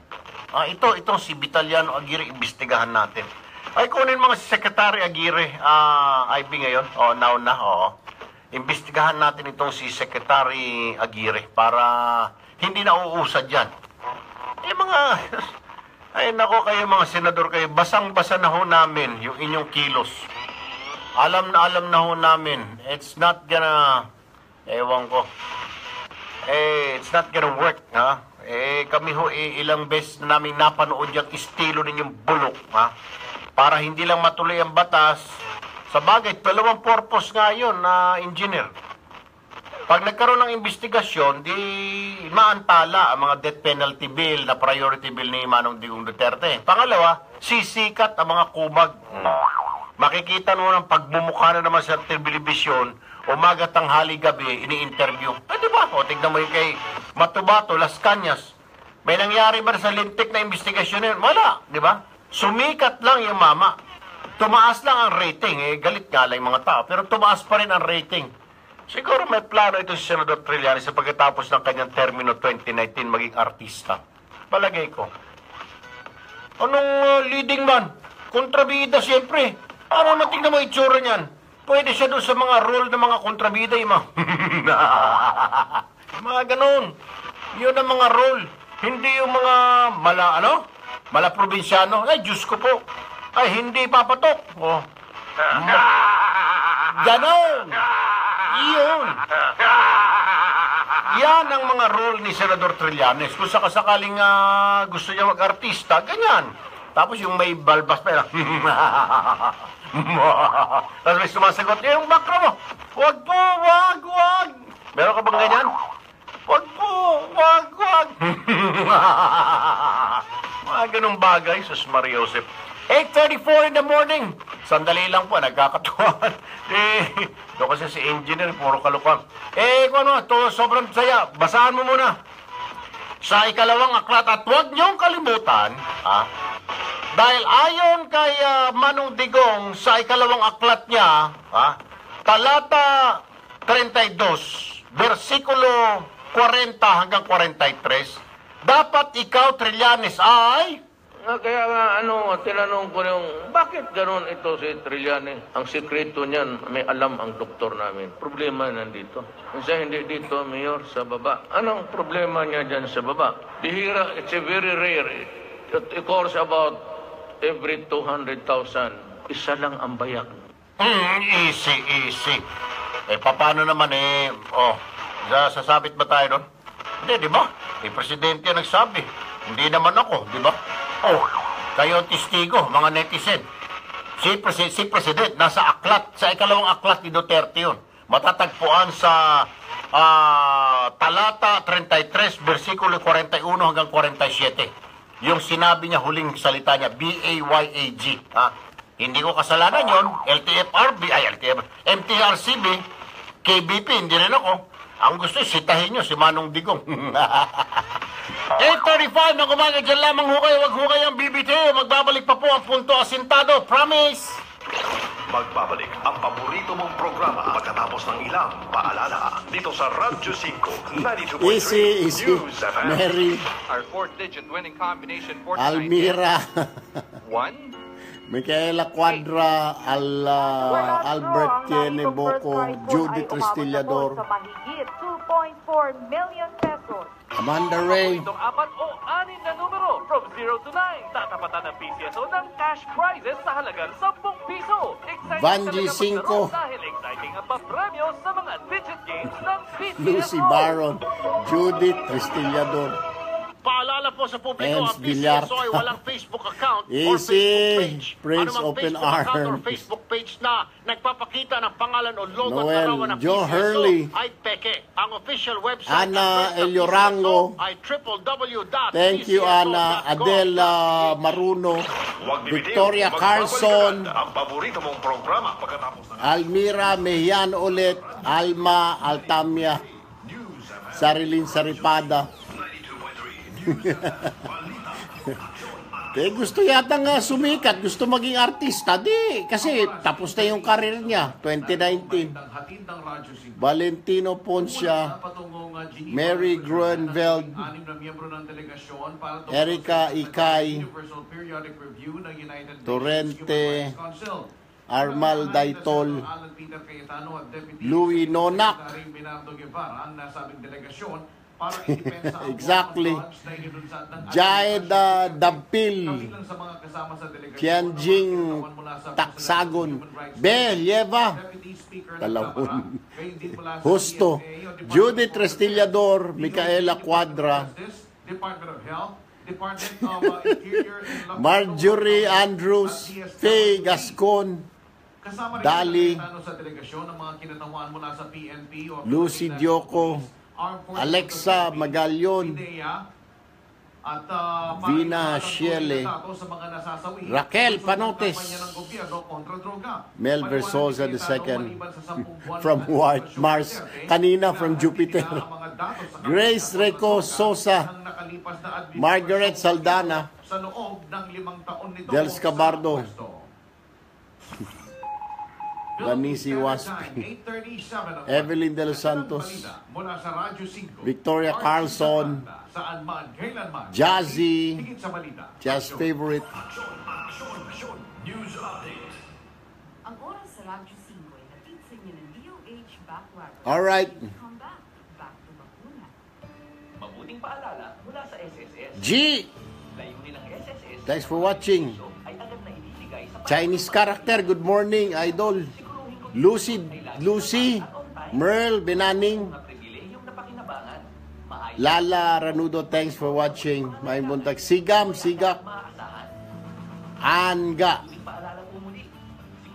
Speaker 9: Itong si Vitaliano Aguirre, imbestigahan natin. Ay, kunin mga Secretary Aguirre, IB ngayon. Now na, imbestigahan natin itong si Secretary Aguirre para hindi na uusad yan. Ay, nako kayo mga senador kayo, basang-basa na ho namin yung inyong kilos. Alam na ho namin, it's not gonna, ewan ko, it's not gonna work, ha? Kami ho, ilang beses na namin napanood yung estilo ninyong bulok, ha? Para hindi lang matuloy ang batas. Sa bagay, dalawang purpose nga yun na engineer. Pag nagkaroon ng investigasyon, di maantala ang mga death penalty bill na priority bill ni Manong Digong Duterte. Pangalawa, sisikat ang mga kumag. Makikita mo ng pagmumukha na naman sa telebisyon, umaga, tanghali, gabi, ini-interview. Diba? O, tignan mo yung kay Bato-Bato, Las Cañas. May nangyari ba sa lintik na investigasyon yun? Wala, di ba? Sumikat lang yung mama. Tumaas lang ang rating. Galit nga lang yung mga tao. Pero tumaas pa rin ang rating. Siguro may plano ito si Senador Trillanes sa pagkatapos ng kanyang termino 2019 maging artista. Palagay ko. Anong leading man? Kontrabida siyempre. Ano naman tingnan mo itsura niyan? Pwede siya doon sa mga role ng mga kontrabida. Mga ganun. Yun ang mga role. Hindi yung mga mala probinsyano. Ay, Diyos ko po. Ay, hindi papatok. Ganon. Iyon. Yan ang mga role ni Senador Trillanes. Kung sakasakaling gusto niya mag-artista, ganyan. Tapos yung may balbas pa. Tapos may sumasagot, yung bakra mo. Wag po, wag. Meron ka bang ganyan? Wag po, wag. Mga ganung bagay, Sus Maria Josep. 8:34 in the morning. Sandali lang po, nagkakatuwan. Doon kasi si engineer, puro kalukan. Sobrang saya. Basahan mo muna. Sa ikalawang aklat, at huwag niyong kalimutan, dahil ayon kay Manong Digong, sa ikalawang aklat niya, talata 32, versikulo 40 hanggang 43, dapat ikaw, Trillanes, ay...
Speaker 5: Kaya nga, tinanong ko yung, bakit gano'n ito si Trillanes? Ang sikreto niyan, may alam ang doktor namin. Problema nandito. Minsan hindi dito, Mayor, sa baba. Anong problema niya dyan sa baba? Bihira, it's a very rare. It occurs about every 200,000. Isa lang ang bayak.
Speaker 9: Easy. Paano naman Sasabit ba tayo doon? Hindi, di ba? Presidente ang nagsabi. Hindi naman ako, di ba? Oh, kayo ang testigo, mga netizen. Si President, nasa aklat, sa ikalawang aklat ni Duterte yun. Matatagpuan sa talata 33, versikulo 41 hanggang 47. Yung sinabi niya, huling salita niya, BAYAG. Hindi ko kasalanan yon. MTRCB, KBP, hindi rin ako. Ang gusto, sitahin nyo si Manong Digong. 8:35 ng umaga, dyan lamang hukay, wag hukay ang BBTO. Magbabalik pa po ang Punto Asintado. Promise!
Speaker 7: Magbabalik ang paborito mong programa pagkatapos ng ilang paalala. Dito sa Radyo 5, 92.3
Speaker 1: Easy.
Speaker 7: News FM.
Speaker 1: Mary,
Speaker 6: Our fourth digit winning combination for
Speaker 1: Almira,
Speaker 6: 1.
Speaker 1: Micaela Cuadra, Albert Tiene Boco, Judy Tristillador,
Speaker 4: Sa mahigit 2.4 million pesos.
Speaker 1: Amanda Ray,
Speaker 6: Itong 4 o 6 na numero from 0 to 9. Tatapatan ng PCSO ng cash prizes sa halagang 10 piso. Exciting
Speaker 1: Vanji
Speaker 6: talaga maglaro
Speaker 1: 5.
Speaker 6: dahil exciting ang papremyo sa mga digit games ng PCSO.
Speaker 1: Lucy Baron, Judith Tristillador,
Speaker 9: Paalala po sa publiko,
Speaker 1: Ems
Speaker 9: ang
Speaker 1: Villar.
Speaker 9: PCSO ay walang Facebook account or
Speaker 1: Easy.
Speaker 9: Facebook page.
Speaker 1: Prince
Speaker 9: Anumang
Speaker 1: Open
Speaker 9: Facebook account or
Speaker 1: Arms.
Speaker 9: Facebook page na nagpapakita ng pangalan o logo
Speaker 1: Noel,
Speaker 9: at larawan ng
Speaker 1: Joe
Speaker 9: PCSO
Speaker 1: Hurley.
Speaker 9: ay peke. Ang official website
Speaker 1: Ana
Speaker 9: address ng
Speaker 1: Eliorango.
Speaker 9: PCSO ay www.pcso.gov.ph.
Speaker 1: Thank you, Ana. Adela Maruno,
Speaker 7: Huwag bibitiw,
Speaker 1: Victoria
Speaker 7: magbabalik
Speaker 1: Carlson,
Speaker 7: agad ang paborito mong programa pagkatapos ng
Speaker 1: Almira Mehian ulit, Alma Altamia, Sarilin Saripada. Gusto yata nga sumikat, gusto maging artista. Di, kasi tapos na yung career niya, 2019. Valentino Poncia, Mary Gruenveld, Erika Ikay, Torrente, Armal Daitol, Louis Nonak. Exactly. Jaeda Dampil, Tianjing Taksagon, Be Lieva, Talawon, Justo, Judith Tristillador, Micaela Cuadra, Marjorie Andrews, Faye Gascon, Dali, Lucy Dioco, Alexa Magallon, Vina Shiele, Raquel Panotes, Mel Versosa II, from Mars, kanina from Jupiter, Grace Reco Sosa, Margaret Saldana, Del Scabardo, Lanisi Waspi, Evelyn De Los Santos, Victoria Carlson, Jazzy, Jazz Favorite.
Speaker 8: Ang oras sa Radyo 5 ay hatid sa inyo ng DOH Backward.
Speaker 1: Alright.
Speaker 8: Come back to bakuna.
Speaker 6: Mabuting paalala mula sa SSS.
Speaker 1: G,
Speaker 6: Layunin ng SSS
Speaker 1: thanks for watching.
Speaker 6: ay agad na ibibigay sa
Speaker 1: Chinese character, good morning, idol. Lucy, Merle Benaning,
Speaker 6: pribilehiyong napakinabangan. Maayos
Speaker 1: Lala Ranudo, thanks for watching. May buntag. Sigam, Sigak,
Speaker 6: maasahan.
Speaker 1: Anga,
Speaker 6: Paalala po muli.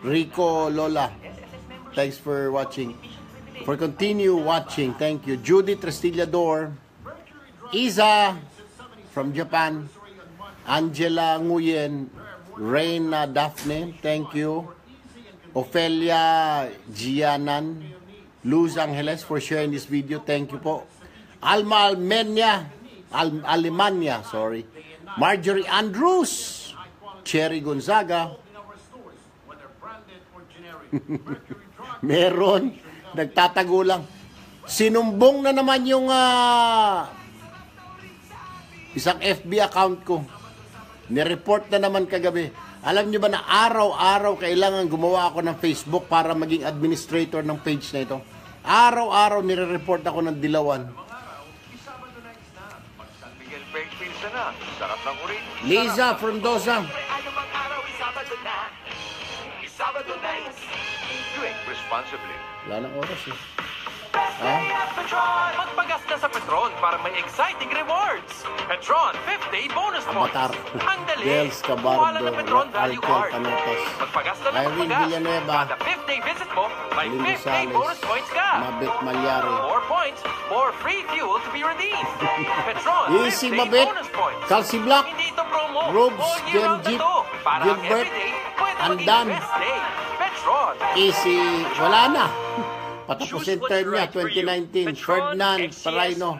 Speaker 1: Rico Lola, thanks for watching. For continue watching, thank you. Judy Tristillador, Isa from Japan, Angela Nguyen, Reina Daphne, thank you. Ofelia Gianan, Luz Angeles for sharing this video, thank you po. Alma Alemania, sorry. Marjorie Andrews, Cherry Gonzaga, meron, nagtatago lang. Sinumbong na naman yung isang FB account ko. Nireport na naman kagabi. Alam niyo ba na araw-araw kailangan gumawa ako ng Facebook para maging administrator ng page na ito? Araw-araw nire-report ako ng dilawan.
Speaker 7: San Miguel Page Pilsen na. Sarap ng uri.
Speaker 1: Liza Frondosa,
Speaker 7: Anumang araw, Sabado na. Sabado na. Drink responsibly.
Speaker 1: wala nang oras eh.
Speaker 6: Magpagas na sa Petron para may exciting rewards. Petron 5th Day Bonus Points.
Speaker 1: Avatar.
Speaker 6: Ang dali.
Speaker 1: Dels
Speaker 6: Kuha lang
Speaker 1: Cabardo,
Speaker 6: ng Petron Value
Speaker 1: Alkel
Speaker 6: Card.
Speaker 1: Tanotas,
Speaker 6: Magpagas na ng
Speaker 1: Irene
Speaker 6: magpagas.
Speaker 1: Villanueva,
Speaker 6: Kada 5th day visit mo, may
Speaker 1: Lynn
Speaker 6: 5th day
Speaker 1: Rosales,
Speaker 6: bonus points ka.
Speaker 1: Mabit Malyari.
Speaker 6: More points, more free fuel to be redeemed. Petron
Speaker 1: Easy
Speaker 6: 5th Day
Speaker 1: Mabit,
Speaker 6: Bonus Points.
Speaker 1: Calci Black,
Speaker 6: Hindi ito promo.
Speaker 1: Robes,
Speaker 6: All year round
Speaker 1: Genjit,
Speaker 6: ito. Para ang
Speaker 1: Gilbert,
Speaker 6: everyday, pwede maging
Speaker 1: Andan.
Speaker 6: best day. Petron.
Speaker 1: Easy, wala na. Patapusin term niya, 2019. Ferdinand Parayno,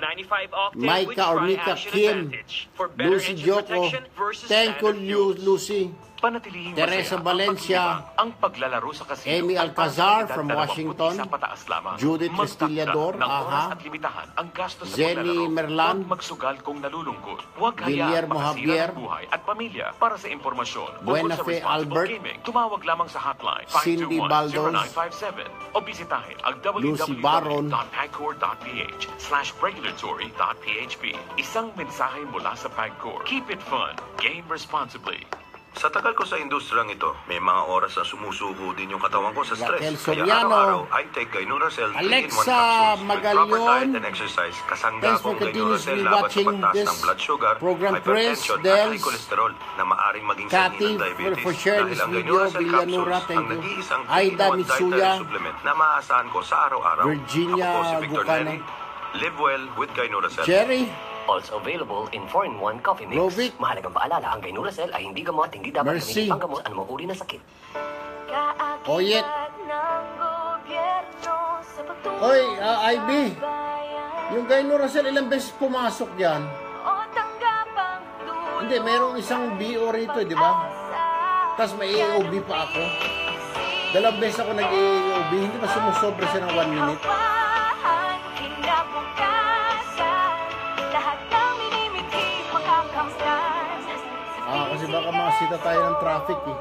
Speaker 1: Micah or Mika Kim, Lucy Joko, thank you, Lucy.
Speaker 6: Panatilihing
Speaker 1: Teresa
Speaker 6: masaya
Speaker 1: Valencia,
Speaker 6: ang paglalaro sa casino.
Speaker 1: Amy
Speaker 6: Ang
Speaker 1: Alcazar
Speaker 6: pasilidad
Speaker 1: from
Speaker 6: na 20
Speaker 1: Washington,
Speaker 6: sa pataas lamang.
Speaker 1: Judith
Speaker 6: Magtakda
Speaker 1: Castillador,
Speaker 6: ng oras
Speaker 1: aha.
Speaker 6: at limitahan ang gastos sa
Speaker 1: Jenny
Speaker 6: paglalaro.
Speaker 1: Merlan,
Speaker 6: Huwag magsugal kung nalulungkot. Huwag
Speaker 1: Guillermo
Speaker 6: hayaan
Speaker 1: Javier,
Speaker 6: makasira ng buhay at pamilya. Para sa impormasyon
Speaker 1: Buena
Speaker 6: tungkol sa
Speaker 1: Fe
Speaker 6: responsible
Speaker 1: Albert,
Speaker 6: gaming, tumawag lamang sa hotline
Speaker 1: Cindy Baldos,
Speaker 6: 521-0957 o bisitahin ang
Speaker 1: Lucy Baron,
Speaker 6: www.pagcor.ph/regulatory.php. Isang mensahe mula sa Pagcor. Keep it fun. Game responsibly.
Speaker 13: Sa tagal ko sa industriyang ito, may mga oras na sumusuko din yung katawan ko sa stress.
Speaker 1: Raquel
Speaker 13: Kaya
Speaker 1: Soriano,
Speaker 13: araw-araw, I take Gainuracell 3-in-1
Speaker 1: Alexa
Speaker 13: capsules with
Speaker 1: Magalyon,
Speaker 13: proper diet and exercise. Kasangga
Speaker 1: thanks for
Speaker 13: kong
Speaker 1: continuously
Speaker 13: Gainuracell laban sa
Speaker 1: watching
Speaker 13: pagtaas
Speaker 1: this
Speaker 13: ng blood sugar,
Speaker 1: program. Chris,
Speaker 13: hypertension at
Speaker 1: Dels,
Speaker 13: high cholesterol na maaring maging
Speaker 1: Cathy,
Speaker 13: sanhi ng diabetes.
Speaker 1: for sharing this
Speaker 13: Dahil ang
Speaker 1: video,
Speaker 13: Gainuracell
Speaker 1: Villanura,
Speaker 13: capsules
Speaker 1: thank
Speaker 13: ang
Speaker 1: you.
Speaker 13: nag-iisang
Speaker 1: Aida
Speaker 13: 3-in-1
Speaker 1: Mitsuya,
Speaker 13: dietary supplement na maaasahan ko sa araw-araw.
Speaker 1: Virginia
Speaker 13: Ako po si Victor
Speaker 1: Bucana.
Speaker 13: Neri. Live well with Gainuracell.
Speaker 1: Jerry,
Speaker 14: Also available in 4-in-1 coffee mix.
Speaker 1: Rovic,
Speaker 14: Mahalagang paalala, ang Gainuracell ay hindi gamot, hindi dapat
Speaker 1: Mercy,
Speaker 14: gamitin panggamot anumang uri ng sakit.
Speaker 1: Oyet, Oy, Ivy, yung Gainuracell ilang beses pumasok yan? Hindi, mayroong isang BO rito, di ba? Tapos may AOB pa ako. Dalawang beses ako nag-AOB, hindi ba sumusobra siya ng 1 minute? Kasi baka makasita tayo ng traffic eh.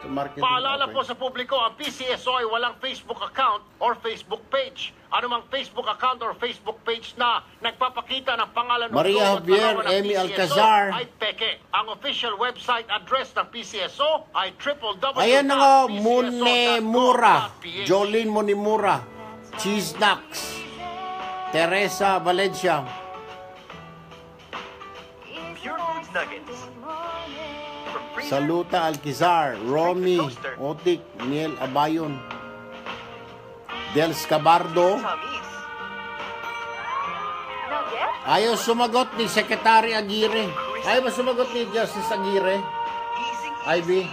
Speaker 1: Sa marketing.
Speaker 9: Paalala po sa publiko, ang PCSO ay walang Facebook account or Facebook page. Anumang Facebook account or Facebook page na nagpapakita ng pangalan ng
Speaker 1: Maria
Speaker 9: logo at
Speaker 1: Javier,
Speaker 9: pangalan ng
Speaker 1: Amy
Speaker 9: PCSO
Speaker 1: Alcazar.
Speaker 9: ay peke. Ang official website address ng PCSO ay www.pcso.gov.ph.
Speaker 1: Ayan na nga, Munemura, Jolene Munemura, Cheese Knacks, Teresa Valencia,
Speaker 6: Pure Foods Nuggets.
Speaker 1: Saluta Alquizar, Romy Otik, Niel Abayon, Dels Cabardo. Ayaw sumagot ni Secretary Aguirre. Ayaw ba sumagot ni Justice Aguirre? Ivy?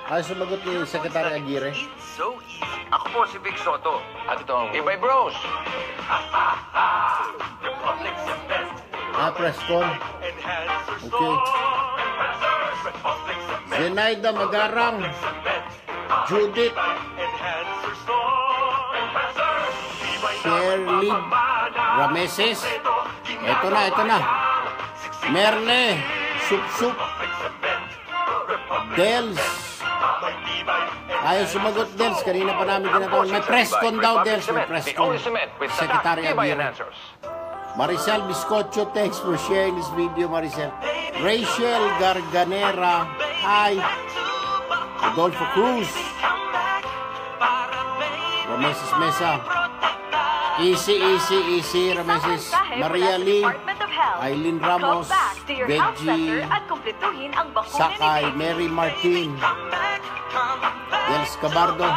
Speaker 1: Ayaw sumagot ni Secretary Aguirre?
Speaker 6: So easy. Ako po si Vic Soto. At ito ang Ibay Bros.
Speaker 1: Preston. Okay. Zenaida Magarang, Judith, Shirley Rameses. Ito na. Merle, Sup, Dels. Ayaw sumagot, Dels. Kanina pa namin tinatawag. May presscon daw, Dels. May presscon. Secretary Aguirre. Maricel Biscocho, thanks for sharing this video, Maricel. Rachel Garganera, hi. Rodolfo Cruz. Rameses Mesa. Easy, Rameses. Maria Lee. Aileen Ramos. Veggie. Sakay. Mary Martin. Dels Cabardo.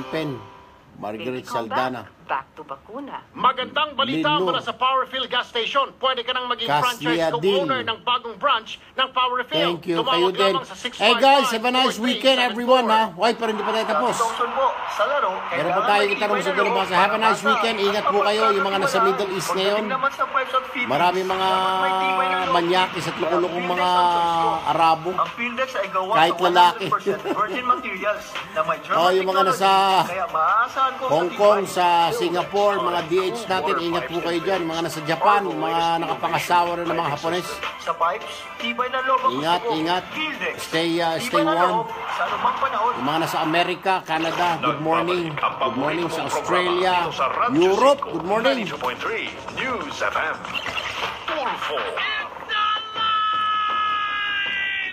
Speaker 1: Pen. Margaret Saldana.
Speaker 8: Back to bakuna.
Speaker 9: Magandang balita
Speaker 1: Lino.
Speaker 9: mula sa Powerfill Gas Station. Pwede ka nang maging
Speaker 1: Caslia
Speaker 9: franchise
Speaker 1: Din.
Speaker 9: co-owner ng bagong branch ng Powerfill.
Speaker 1: Thank you.
Speaker 9: Tumawag
Speaker 1: Kayo din.
Speaker 9: lamang sa 655-4374.
Speaker 1: Hey guys, have a nice weekend everyone ha. Why pa rin di pa tayo tapos. Meron pa tayo itanong sa dalubasa. Have a nice weekend. Ingat po kayo yung mga nasa Middle East ngayon. Maraming mga manyakis at lukulukong mga Arabo. Kahit lalaki. Yung mga nasa Hong Kong, sa Singapore, mga DH natin, ingat po kayo dyan. Mga nasa Japan, mga nakapangasawa rin ng mga Hapones. Ingat. Stay warm. Yung mga nasa Amerika, Canada, good morning. Good morning sa Australia, Europe, good morning.
Speaker 7: 92.3 News FM. Tulfo.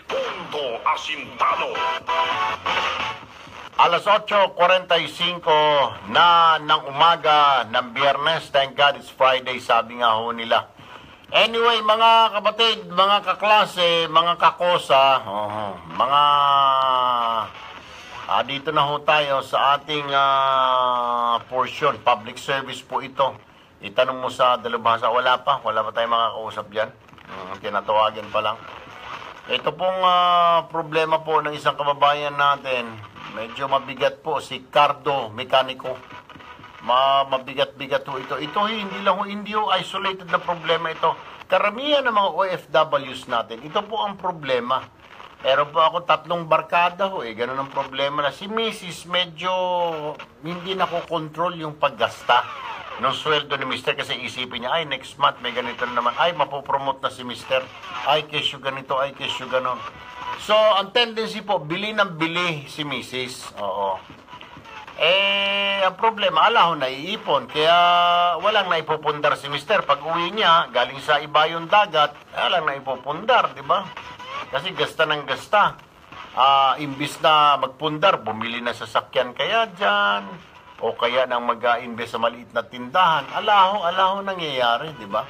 Speaker 7: Punto Asintado.
Speaker 1: Alas 8:45 na ng umaga ng Biyernes. Thank God it's Friday, sabi nga ho nila. Anyway, mga kapatid, mga kaklase, mga kakosa, dito na ho tayo sa ating portion. Public service po ito. Itanong mo sa dalubhasa, wala pa tayong makakausap dyan. Tinatawagan pa lang. Ito pong problema po ng isang kababayan natin. Medyo mabigat po, si Cardo Mekaniko. Mabigat-bigat po ito. Ito hindi ho isolated na problema ito. Karamihan ng mga OFWs natin, ito po ang problema. Pero po ako 3 barkada ho ganun ang problema na si Mrs. medyo hindi nakokontrol yung paggasta ng sweldo ni Mr. kasi isipin niya, ay next month may ganito na naman, ay mapopromote na si Mr. Ay kesyo ganito, ay kesyo ganon. So, ang tendency po, bili ng bili si Mrs. Oo. Ang problema, alaho naiipon. Kaya walang naipupundar si Mr. Pag uwi niya, galing sa iba yung dagat, walang naipupundar, di ba? Kasi gasta ng gasta. Imbis na magpundar, bumili na sasakyan kaya dyan, o kaya nang mag-invest sa maliit na tindahan. Alaho nangyayari, di ba?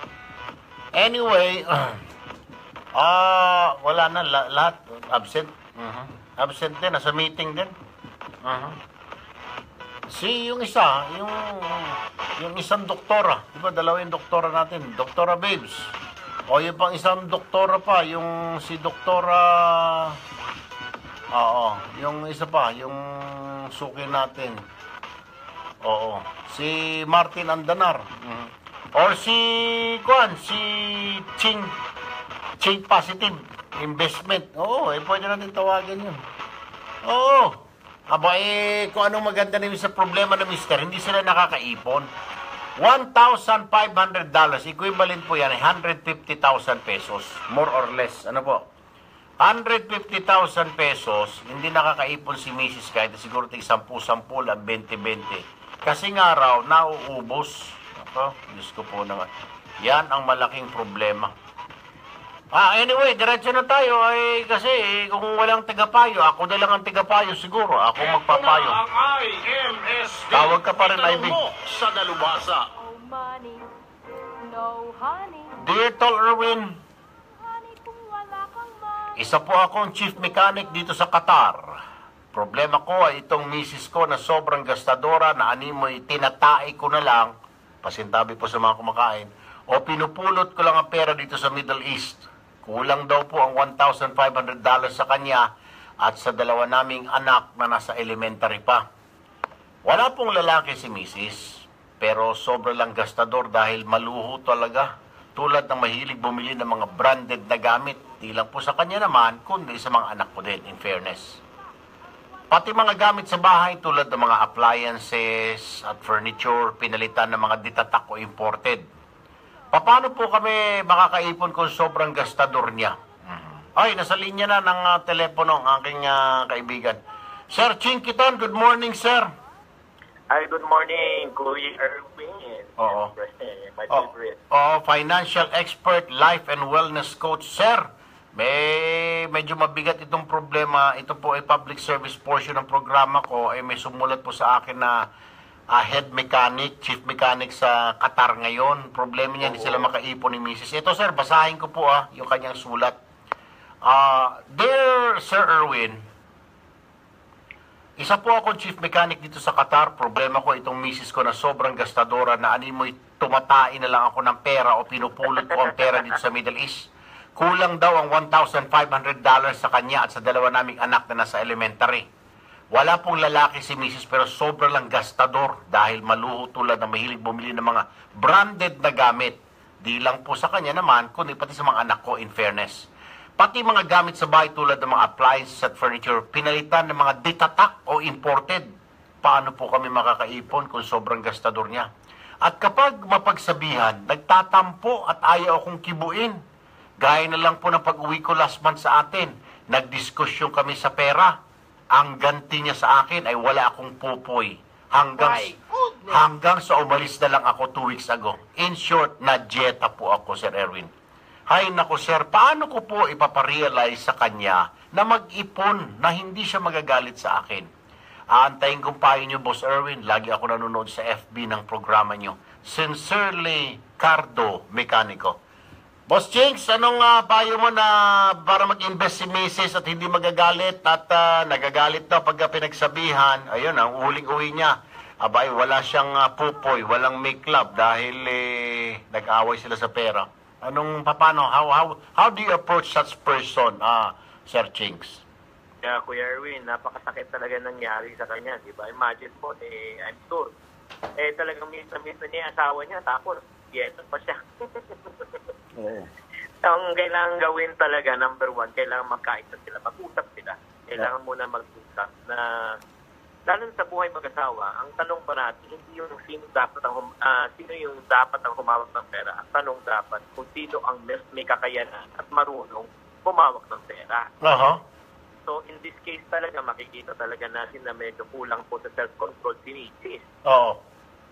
Speaker 1: Anyway, wala na, lahat absent. Absent din, nasa meeting din. Yung isang doktora, di ba, 2 yung doktora natin, Doktora Babes. O yung pang isang doktora pa, yung si Doktora, yung isa pa, yung suki natin. Oo, si Martin Andanar. Or si Ching Positive Investment. Oo, pwede natin tawagan yun. Oo. Kung anong maganda namin sa problema ng Mr., hindi sila nakakaipon. $1,500, equivalent po yan, 150,000 pesos, more or less. Ano po? 150,000 pesos, hindi nakakaipon si Mrs. kahit siguro 10-10 ang 20-20. Kasi nga raw, nauubos. Diyos ko po naman. Yan ang malaking problema. Anyway, diretso na tayo kasi kung walang tagapayo, ako na lang ang tagapayo siguro. Ako magpapayo.
Speaker 9: Ito na ang IMSD.
Speaker 1: Tawag ka pa rin, Ivy.
Speaker 9: Mo sa dalubhasa.
Speaker 4: No money, no honey.
Speaker 1: Dear Tol Erwin,
Speaker 4: Honey, kung wala kang money.
Speaker 1: isa po akong chief mechanic dito sa Qatar. Problema ko ay itong misis ko na sobrang gastadora na animoy tinatae ko na lang, pasintabi po sa mga kumakain, o pinupulot ko lang ang pera dito sa Middle East. Kulang daw po ang $1,500 sa kanya at sa 2 naming anak na nasa elementary pa. Wala pong lalaki si Mrs. pero sobra lang gastador dahil maluho talaga. Tulad ng mahilig bumili ng mga branded na gamit. Di lang po sa kanya naman, kundi sa mga anak ko din, in fairness. Pati mga gamit sa bahay tulad ng mga appliances at furniture, pinalitan ng mga ditatak o imported. Paano po kami makakaipon kung sobrang gastador niya? Ay, nasa linya na ng telepono ang aking kaibigan. Sir Chinkiton, good morning, sir.
Speaker 15: Hi, good morning, Kuya Erwin.
Speaker 1: Oo.
Speaker 15: My favorite.
Speaker 1: Financial expert, life and wellness coach, sir. Medyo mabigat itong problema. Ito po ay public service portion ng programa ko. May sumulat po sa akin na head mechanic, chief mechanic sa Qatar ngayon. Problema niya, hindi sila makaipon ni Mrs. Ito, sir, basahin ko po yung kanyang sulat. Dear Sir Erwin, isa po akong chief mechanic dito sa Qatar. Problema ko itong Mrs. ko na sobrang gastadora na animoy tumatain na lang ako ng pera o pinupulot ko ang pera dito sa Middle East. Kulang daw ang $1,500 sa kanya at sa 2 naming anak na nasa elementary. Wala pong lalaki si Mrs. pero sobrang lang gastador dahil maluho tulad ng mahilig bumili ng mga branded na gamit. Di lang po sa kanya naman, kundi pati sa mga anak ko, in fairness. Pati mga gamit sa bahay tulad ng mga appliances at furniture, pinalitan ng mga ditatak o imported. Paano po kami makakaipon kung sobrang gastador niya? At kapag mapagsabihan, nagtatampo at ayaw akong kibuin. Gaya na lang po ng pag-uwi ko last month sa atin, nagdiskusyon kami sa pera. Ang ganti niya sa akin ay wala akong pupoy. Hanggang sa umalis na lang ako 2 weeks ago. In short, na-jeta po ako, Sir Erwin. Hay nako, sir, paano ko po ipaparealize sa kanya na mag-ipon na hindi siya magagalit sa akin?
Speaker 9: Aantayin kong payo nyo, Boss Erwin. Lagi ako nanonood sa FB ng programa nyo. Sincerely, Cardo Mecanico. Boss Jinx, anong payo mo na para mag-invest si Mrs. at hindi magagalit at nagagalit daw pagka pinagsabihan? Ayun, ang uling-uwi niya. Abay, wala siyang pupoy, walang make love dahil nag-away sila sa pera. Paano? How do you approach such person, Sir Jinx?
Speaker 15: Kaya Kuya Erwin, napakasakit talaga nangyari sa kanya, di ba? Imagine mo, I'm sure. Talagang miss na niya yung asawa niya, tapos, yes, pa siya.
Speaker 1: Oo.
Speaker 15: Ang kailangan gawin talaga, number one, kailangan magkaisa sila, mag-usap sila. Kailangan muna mag-usap na, lalo sa buhay mag-asawa, ang tanong pa natin, hindi yung sino yung dapat ang humawak ng pera. Ang tanong dapat, kung sino ang may kakayanan at marunong humawak ng pera. So, in this case talaga, makikita talaga natin na medyo kulang po sa self-control si Mrs.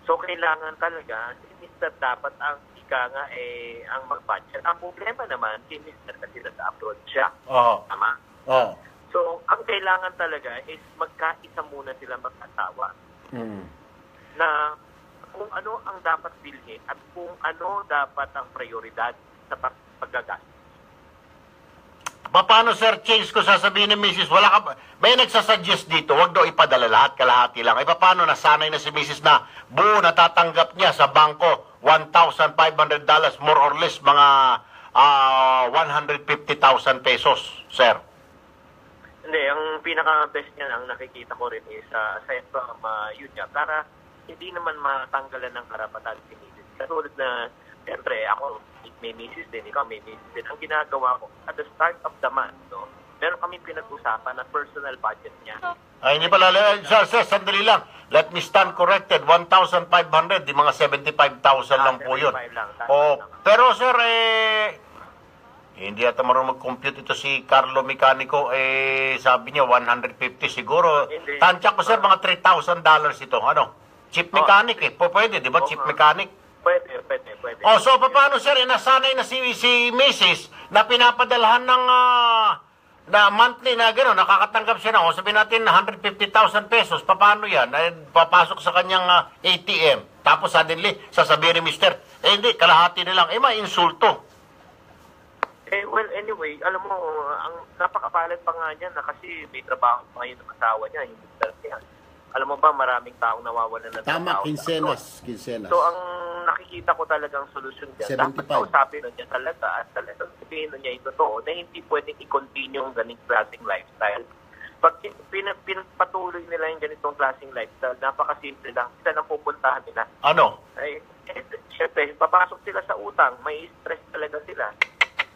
Speaker 15: So, kailangan talaga, si Mr. dapat ang ang mag-budget. Ang problema naman, si Mr. kasi nasa abroad siya. Tama? So, ang kailangan talaga is magkaisa muna sila mag-asawa. Na kung ano ang dapat bilhin at kung ano dapat ang prioridad sa paggagastos.
Speaker 9: Paano, Sir Change, kung sasabihin ni Mrs. wala ka ba? May nagsasuggest dito, wag daw ipadala lahat, kalahati lang. Paano, nasanay na si Mrs. na buo natatanggap niya sa bangko $1,500, more or less, mga 150,000 pesos, Sir?
Speaker 15: Hindi, ang pinaka-best niya, ang nakikita ko rin is yun niya, para hindi naman matanggalan ng karapatan si Mrs. Katulad na, siyempre, ako, may Mrs. din, ikaw may Mrs. din. Ang ginagawa ko, at the start of the month, meron kami pinag-usapan na personal budget niya.
Speaker 9: Ay, hindi pala. Sir, sandali lang. Let me stand corrected. 1,500, di mga 75,000 lang po yun. Pero, sir, hindi ata marunong mag-compute ito si Carlo Mecanico. Sabi niya, 150 siguro. Tansya ko, sir, mga $3,000 ito. Chief mechanic Pwede, di ba? Chief mechanic.
Speaker 15: Pwede.
Speaker 9: So, paano, sir, nasanay na si Mrs. na pinapadalhan ng na monthly na gano'n, nakakatanggap siya na, sabihin natin 150,000 pesos, paano yan? Papasok sa kanyang ATM, tapos suddenly, sasabihin ni Mr., hindi, kalahati na lang, may insulto.
Speaker 15: Well, anyway, alam mo, ang napakapalat pa nga niya na kasi may trabaho pa ngayon ng asawa niya, yung Mr. niya. Alam mo ba, maraming taong nawawalan ng trabaho.
Speaker 1: Tama, quincenas.
Speaker 15: So, ang nakikita ko talagang solusyon dyan, dapat kausapin niya talaga at talagang sabihin niya yung totoo na hindi pwedeng i-continue ang ganitong klaseng lifestyle. Pag pinagpatuloy nila yung ganitong klaseng lifestyle, napakasimple lang. Isa lang pupuntahan nila.
Speaker 9: Ano?
Speaker 15: Siyempre, papasok sila sa utang. May stress talaga sila.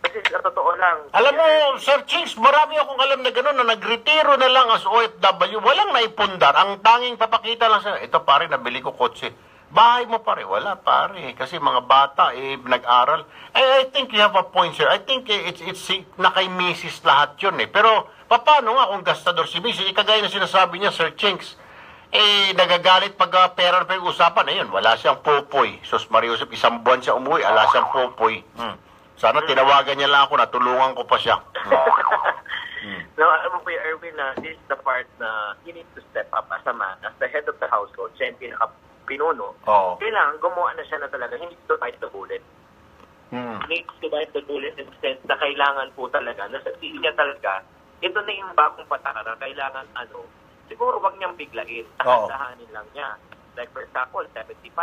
Speaker 15: Kasi sa totoo lang.
Speaker 9: Alam mo, Sir Chings, marami akong alam na gano'n na nagretiro na lang as OFW. Walang naipundar. Ang tanging papakita lang sa, ito pare, nabili ko kotse. Bahay mo pare, wala pare. Kasi mga bata, nag-aral. I think you have a point, sir. I think it's na kay Mrs. lahat yun Pero, paano nga kung gastador si Mrs. Kagaya na sinasabi niya, Sir Chings, nagagalit pag pera na pag-usapan. Ayun, wala siyang popoy. Sus Mariusip, isang buwan siya umuwi, wala siyang popoy. Sana tinawagan niya lang ako, natulungan ko pa siya.
Speaker 15: No, alam mo Kuya Erwin, this is the part na you need to step up as a man, as the head of the household, siya yung pinaka-pinuno. Kailangan gumawa na siya na talaga, hindi to bite the bullet. Needs to bite the bullet in the sense na kailangan po talaga, nasa tiin niya talaga, ito na yung bagong patakaran, kailangan siguro wag niyang biglain, tahan-tahanin lang niya. Like for example, 75,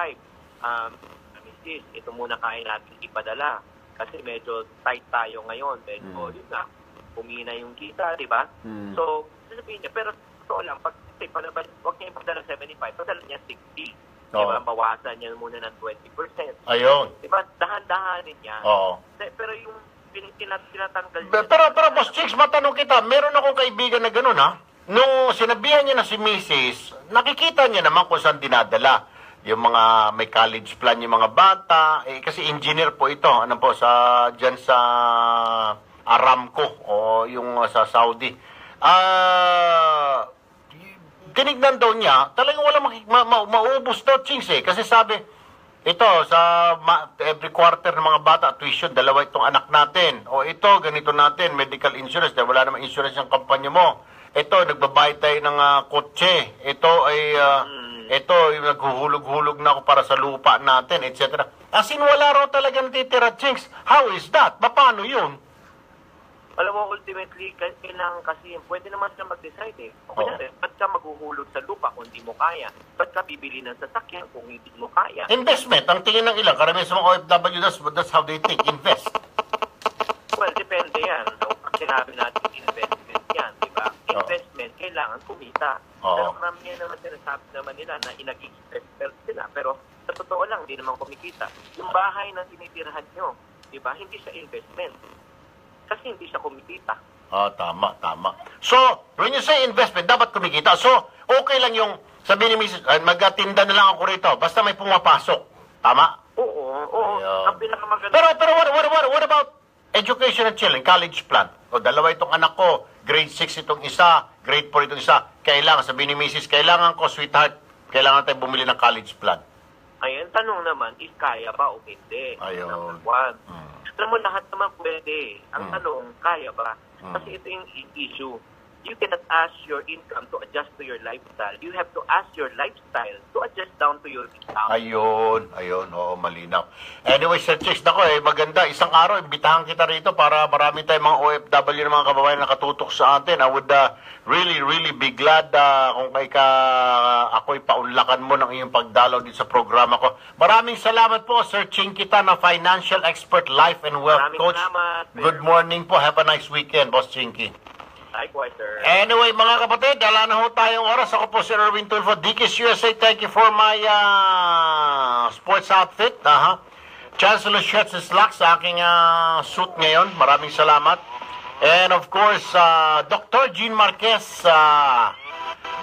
Speaker 15: Mrs., ito muna kain natin ipadala. Kasi medyo tight tayo ngayon. Medyo, yun nga, humina yung kita, di ba? So, sasabihin niya, pero totoo lang, pag huwag niya ipadala 75, padala niya 60. Di ba? Bawasan niya muna ng 20%.
Speaker 9: Ayun.
Speaker 15: Di ba? Dahan-dahanin niya. Pero yung tinatanggal niya.
Speaker 9: Pero Boss Chicks, matanong kita, meron akong kaibigan na gano'n, Nung sinabihan niya na si Mrs., nakikita niya naman kung saan dinadala. Yung mga may college plan, yung mga bata, kasi engineer po ito, dyan sa Aramco, o yung sa Saudi. Tinignan daw niya, talagang walang maubos daw, Chings, kasi sabi, ito, every quarter ng mga bata, tuition, 2 itong anak natin, o ito, ganito natin, medical insurance, dahil wala namang insurance yung kampanya mo.
Speaker 1: ito, nagbabayad tayo ng kotse. Ito ay, ito, yung naghuhulog-hulog na ako para sa lupa natin, etc. As in, wala raw talaga natitira, Chinks. How is that? Paano yun?
Speaker 15: Alam mo, ultimately, kailangan kasi, pwede naman siya mag-decide eh. O kunyari, ba't ka maghuhulog sa lupa kung hindi mo kaya? Ba't ka bibili ng sasakyan kung hindi mo kaya?
Speaker 1: Investment, ang tingin ng ilang. Karamihan sa mga OFW, that's how they think. Invest.
Speaker 15: Well, depende yan. So, pag sinabi natin investment yan, di ba? Investment, kailangan kumita. Pero karamihan naman sinasabi naman nila na inag-invest sila. Pero sa totoo lang, hindi naman kumikita. Yung bahay na tinitirahan nyo, di ba? Hindi siya investment. Kasi hindi siya kumikita.
Speaker 1: Tama. So, when you say investment, dapat kumikita. So, okay lang yung, sabi ni Mrs., magtinda na lang ako rito, basta may pumapasok. Tama?
Speaker 15: Oo. Ang pinakamaganda.
Speaker 1: Pero what about education and children, college plan? O, dalawa itong anak ko, grade 6 itong isa, grade 4 itong isa. Kailangan, sabi ni Mrs., kailangan ko, sweetheart, kailangan tayo bumili ng college plan.
Speaker 15: Ayun, tanong naman, is kaya ba o hindi?
Speaker 1: Ayun.
Speaker 15: Number one. Alam mo, lahat naman pwede. Ang tanong, kaya ba? Kasi ito yung issue. You cannot ask your income to adjust to your lifestyle. You have to ask your lifestyle to adjust down to your income.
Speaker 1: Ayun. Oo, malinaw. Anyway, Sir Chicks, nako maganda. Isang araw, imbitahan kita rito para marami tayong mga OFW na mga kababayan na nakatutok sa atin. I would really be glad kung ako'y paunlakan mo ng iyong pagdalaw dito sa programa ko. Maraming salamat po, Sir Chinkita, na financial expert, life and wealth coach.
Speaker 15: Salamat.
Speaker 1: Good morning po. Have a nice weekend, Boss Chinky.
Speaker 15: Likewise, sir.
Speaker 1: Anyway, mga kapatid, wala na ho tayong oras. Ako po si Erwin Tulfo, Dickies USA. Thank you for my sports outfit. Chancellor shirts and slacks sa aking suit ngayon. Maraming salamat. And of course, Dr. Jean Marquez,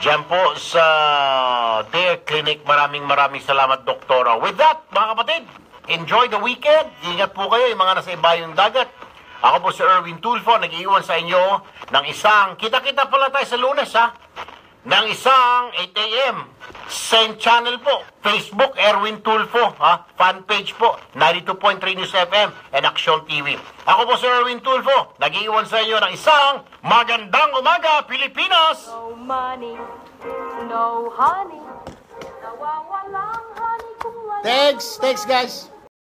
Speaker 1: dyan po sa Dare Clinic. Maraming salamat, Doktora. With that, mga kapatid, enjoy the weekend. Ingat po kayo, yung mga nasa ibayong dagat. Ako po si Erwin Tulfo, nag-iwan sa inyo ng isang, kita-kita pala tayo sa Lunes ng isang 8 a.m. Same channel po, Facebook, Erwin Tulfo, fan page po, 92.3 News FM and Action TV. Ako po si Erwin Tulfo, nag-iwan sa inyo ng isang magandang umaga, Pilipinas!
Speaker 4: No money, no honey, nawawalang honey kung wala.
Speaker 1: Thanks guys!